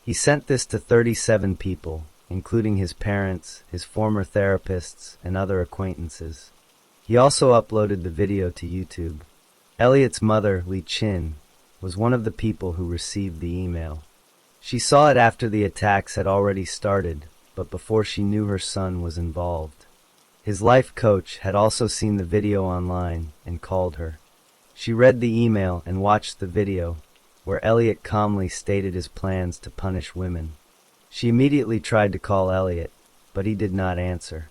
He sent this to 37 people, including his parents, his former therapists, and other acquaintances. He also uploaded the video to YouTube. Elliot's mother, Li Chin, was one of the people who received the email. She saw it after the attacks had already started, but before she knew her son was involved. His life coach had also seen the video online and called her. She read the email and watched the video, where Elliot calmly stated his plans to punish women. She immediately tried to call Elliot, but he did not answer.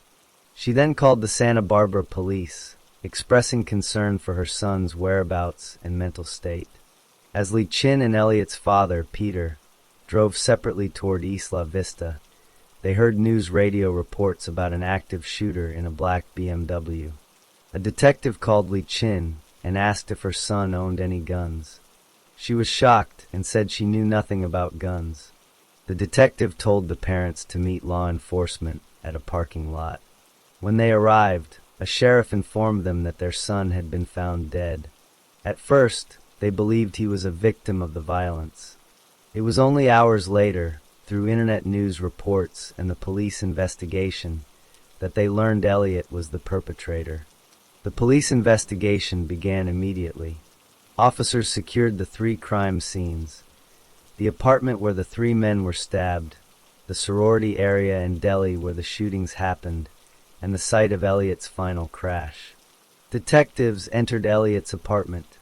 She then called the Santa Barbara police, expressing concern for her son's whereabouts and mental state. As Li Chin and Elliot's father, Peter, drove separately toward Isla Vista, they heard news radio reports about an active shooter in a black BMW. A detective called Li Chin and asked if her son owned any guns. She was shocked and said she knew nothing about guns. The detective told the parents to meet law enforcement at a parking lot. When they arrived, a sheriff informed them that their son had been found dead. At first, they believed he was a victim of the violence. It was only hours later, through internet news reports and the police investigation, that they learned Elliot was the perpetrator. The police investigation began immediately. Officers secured the 3 crime scenes: the apartment where the 3 men were stabbed, the sorority area in Delhi where the shootings happened, and the site of Elliot's final crash. Detectives entered Elliot's apartment.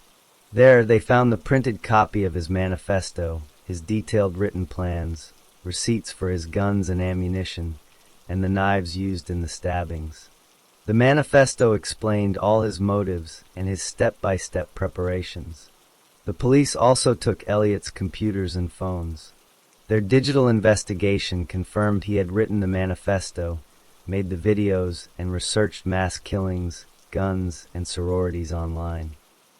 There, they found the printed copy of his manifesto, his detailed written plans, receipts for his guns and ammunition, and the knives used in the stabbings. The manifesto explained all his motives and his step-by-step preparations. The police also took Elliot's computers and phones. Their digital investigation confirmed he had written the manifesto, made the videos, and researched mass killings, guns, and sororities online.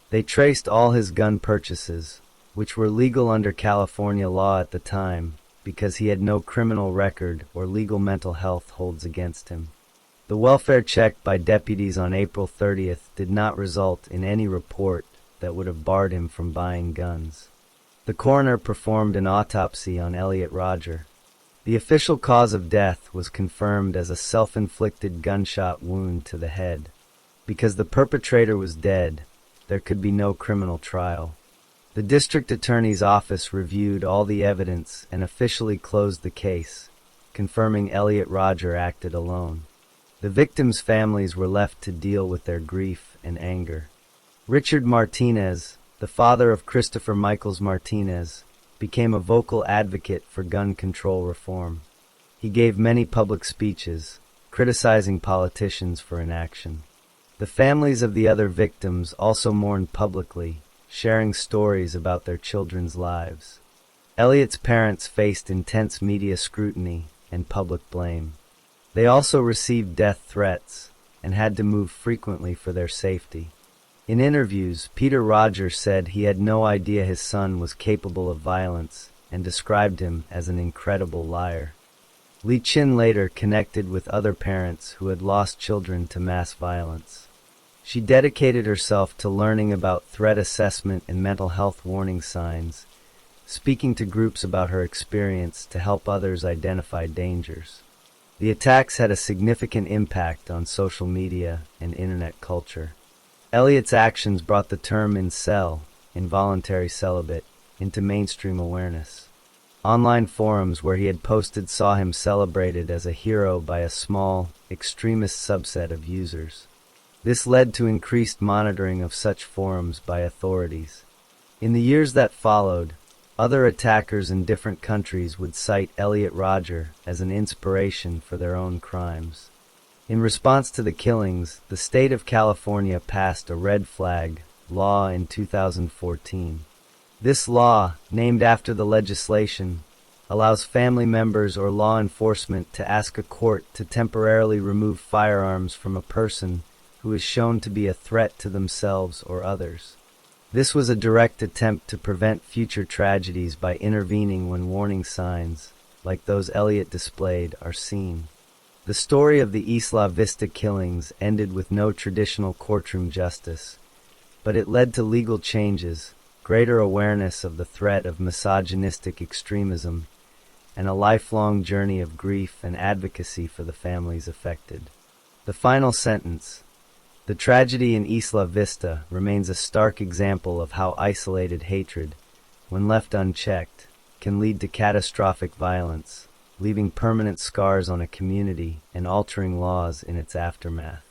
They traced all his gun purchases, which were legal under California law at the time, because he had no criminal record or legal mental health holds against him. The welfare check by deputies on April 30th did not result in any report that would have barred him from buying guns. The coroner performed an autopsy on Elliot Rodger. The official cause of death was confirmed as a self-inflicted gunshot wound to the head. Because the perpetrator was dead, there could be no criminal trial. The district attorney's office reviewed all the evidence and officially closed the case, confirming Elliot Rodger acted alone. The victims' families were left to deal with their grief and anger. Richard Martinez, the father of Christopher Michaels Martinez, became a vocal advocate for gun control reform. He gave many public speeches, criticizing politicians for inaction. The families of the other victims also mourned publicly, sharing stories about their children's lives. Elliot's parents faced intense media scrutiny and public blame. They also received death threats and had to move frequently for their safety. In interviews, Peter Rodger said he had no idea his son was capable of violence and described him as an incredible liar. Lee Chin later connected with other parents who had lost children to mass violence. She dedicated herself to learning about threat assessment and mental health warning signs, speaking to groups about her experience to help others identify dangers. The attacks had a significant impact on social media and internet culture. Elliot's actions brought the term incel, involuntary celibate, into mainstream awareness. Online forums where he had posted saw him celebrated as a hero by a small, extremist subset of users. This led to increased monitoring of such forums by authorities. In the years that followed, other attackers in different countries would cite Elliot Rodger as an inspiration for their own crimes. In response to the killings, the state of California passed a red flag law in 2014. This law, named after the legislation, allows family members or law enforcement to ask a court to temporarily remove firearms from a person who is shown to be a threat to themselves or others. This was a direct attempt to prevent future tragedies by intervening when warning signs, like those Elliot displayed, are seen. The story of the Isla Vista killings ended with no traditional courtroom justice, but it led to legal changes, greater awareness of the threat of misogynistic extremism, and a lifelong journey of grief and advocacy for the families affected. The final sentence: the tragedy in Isla Vista remains a stark example of how isolated hatred, when left unchecked, can lead to catastrophic violence, leaving permanent scars on a community and altering laws in its aftermath.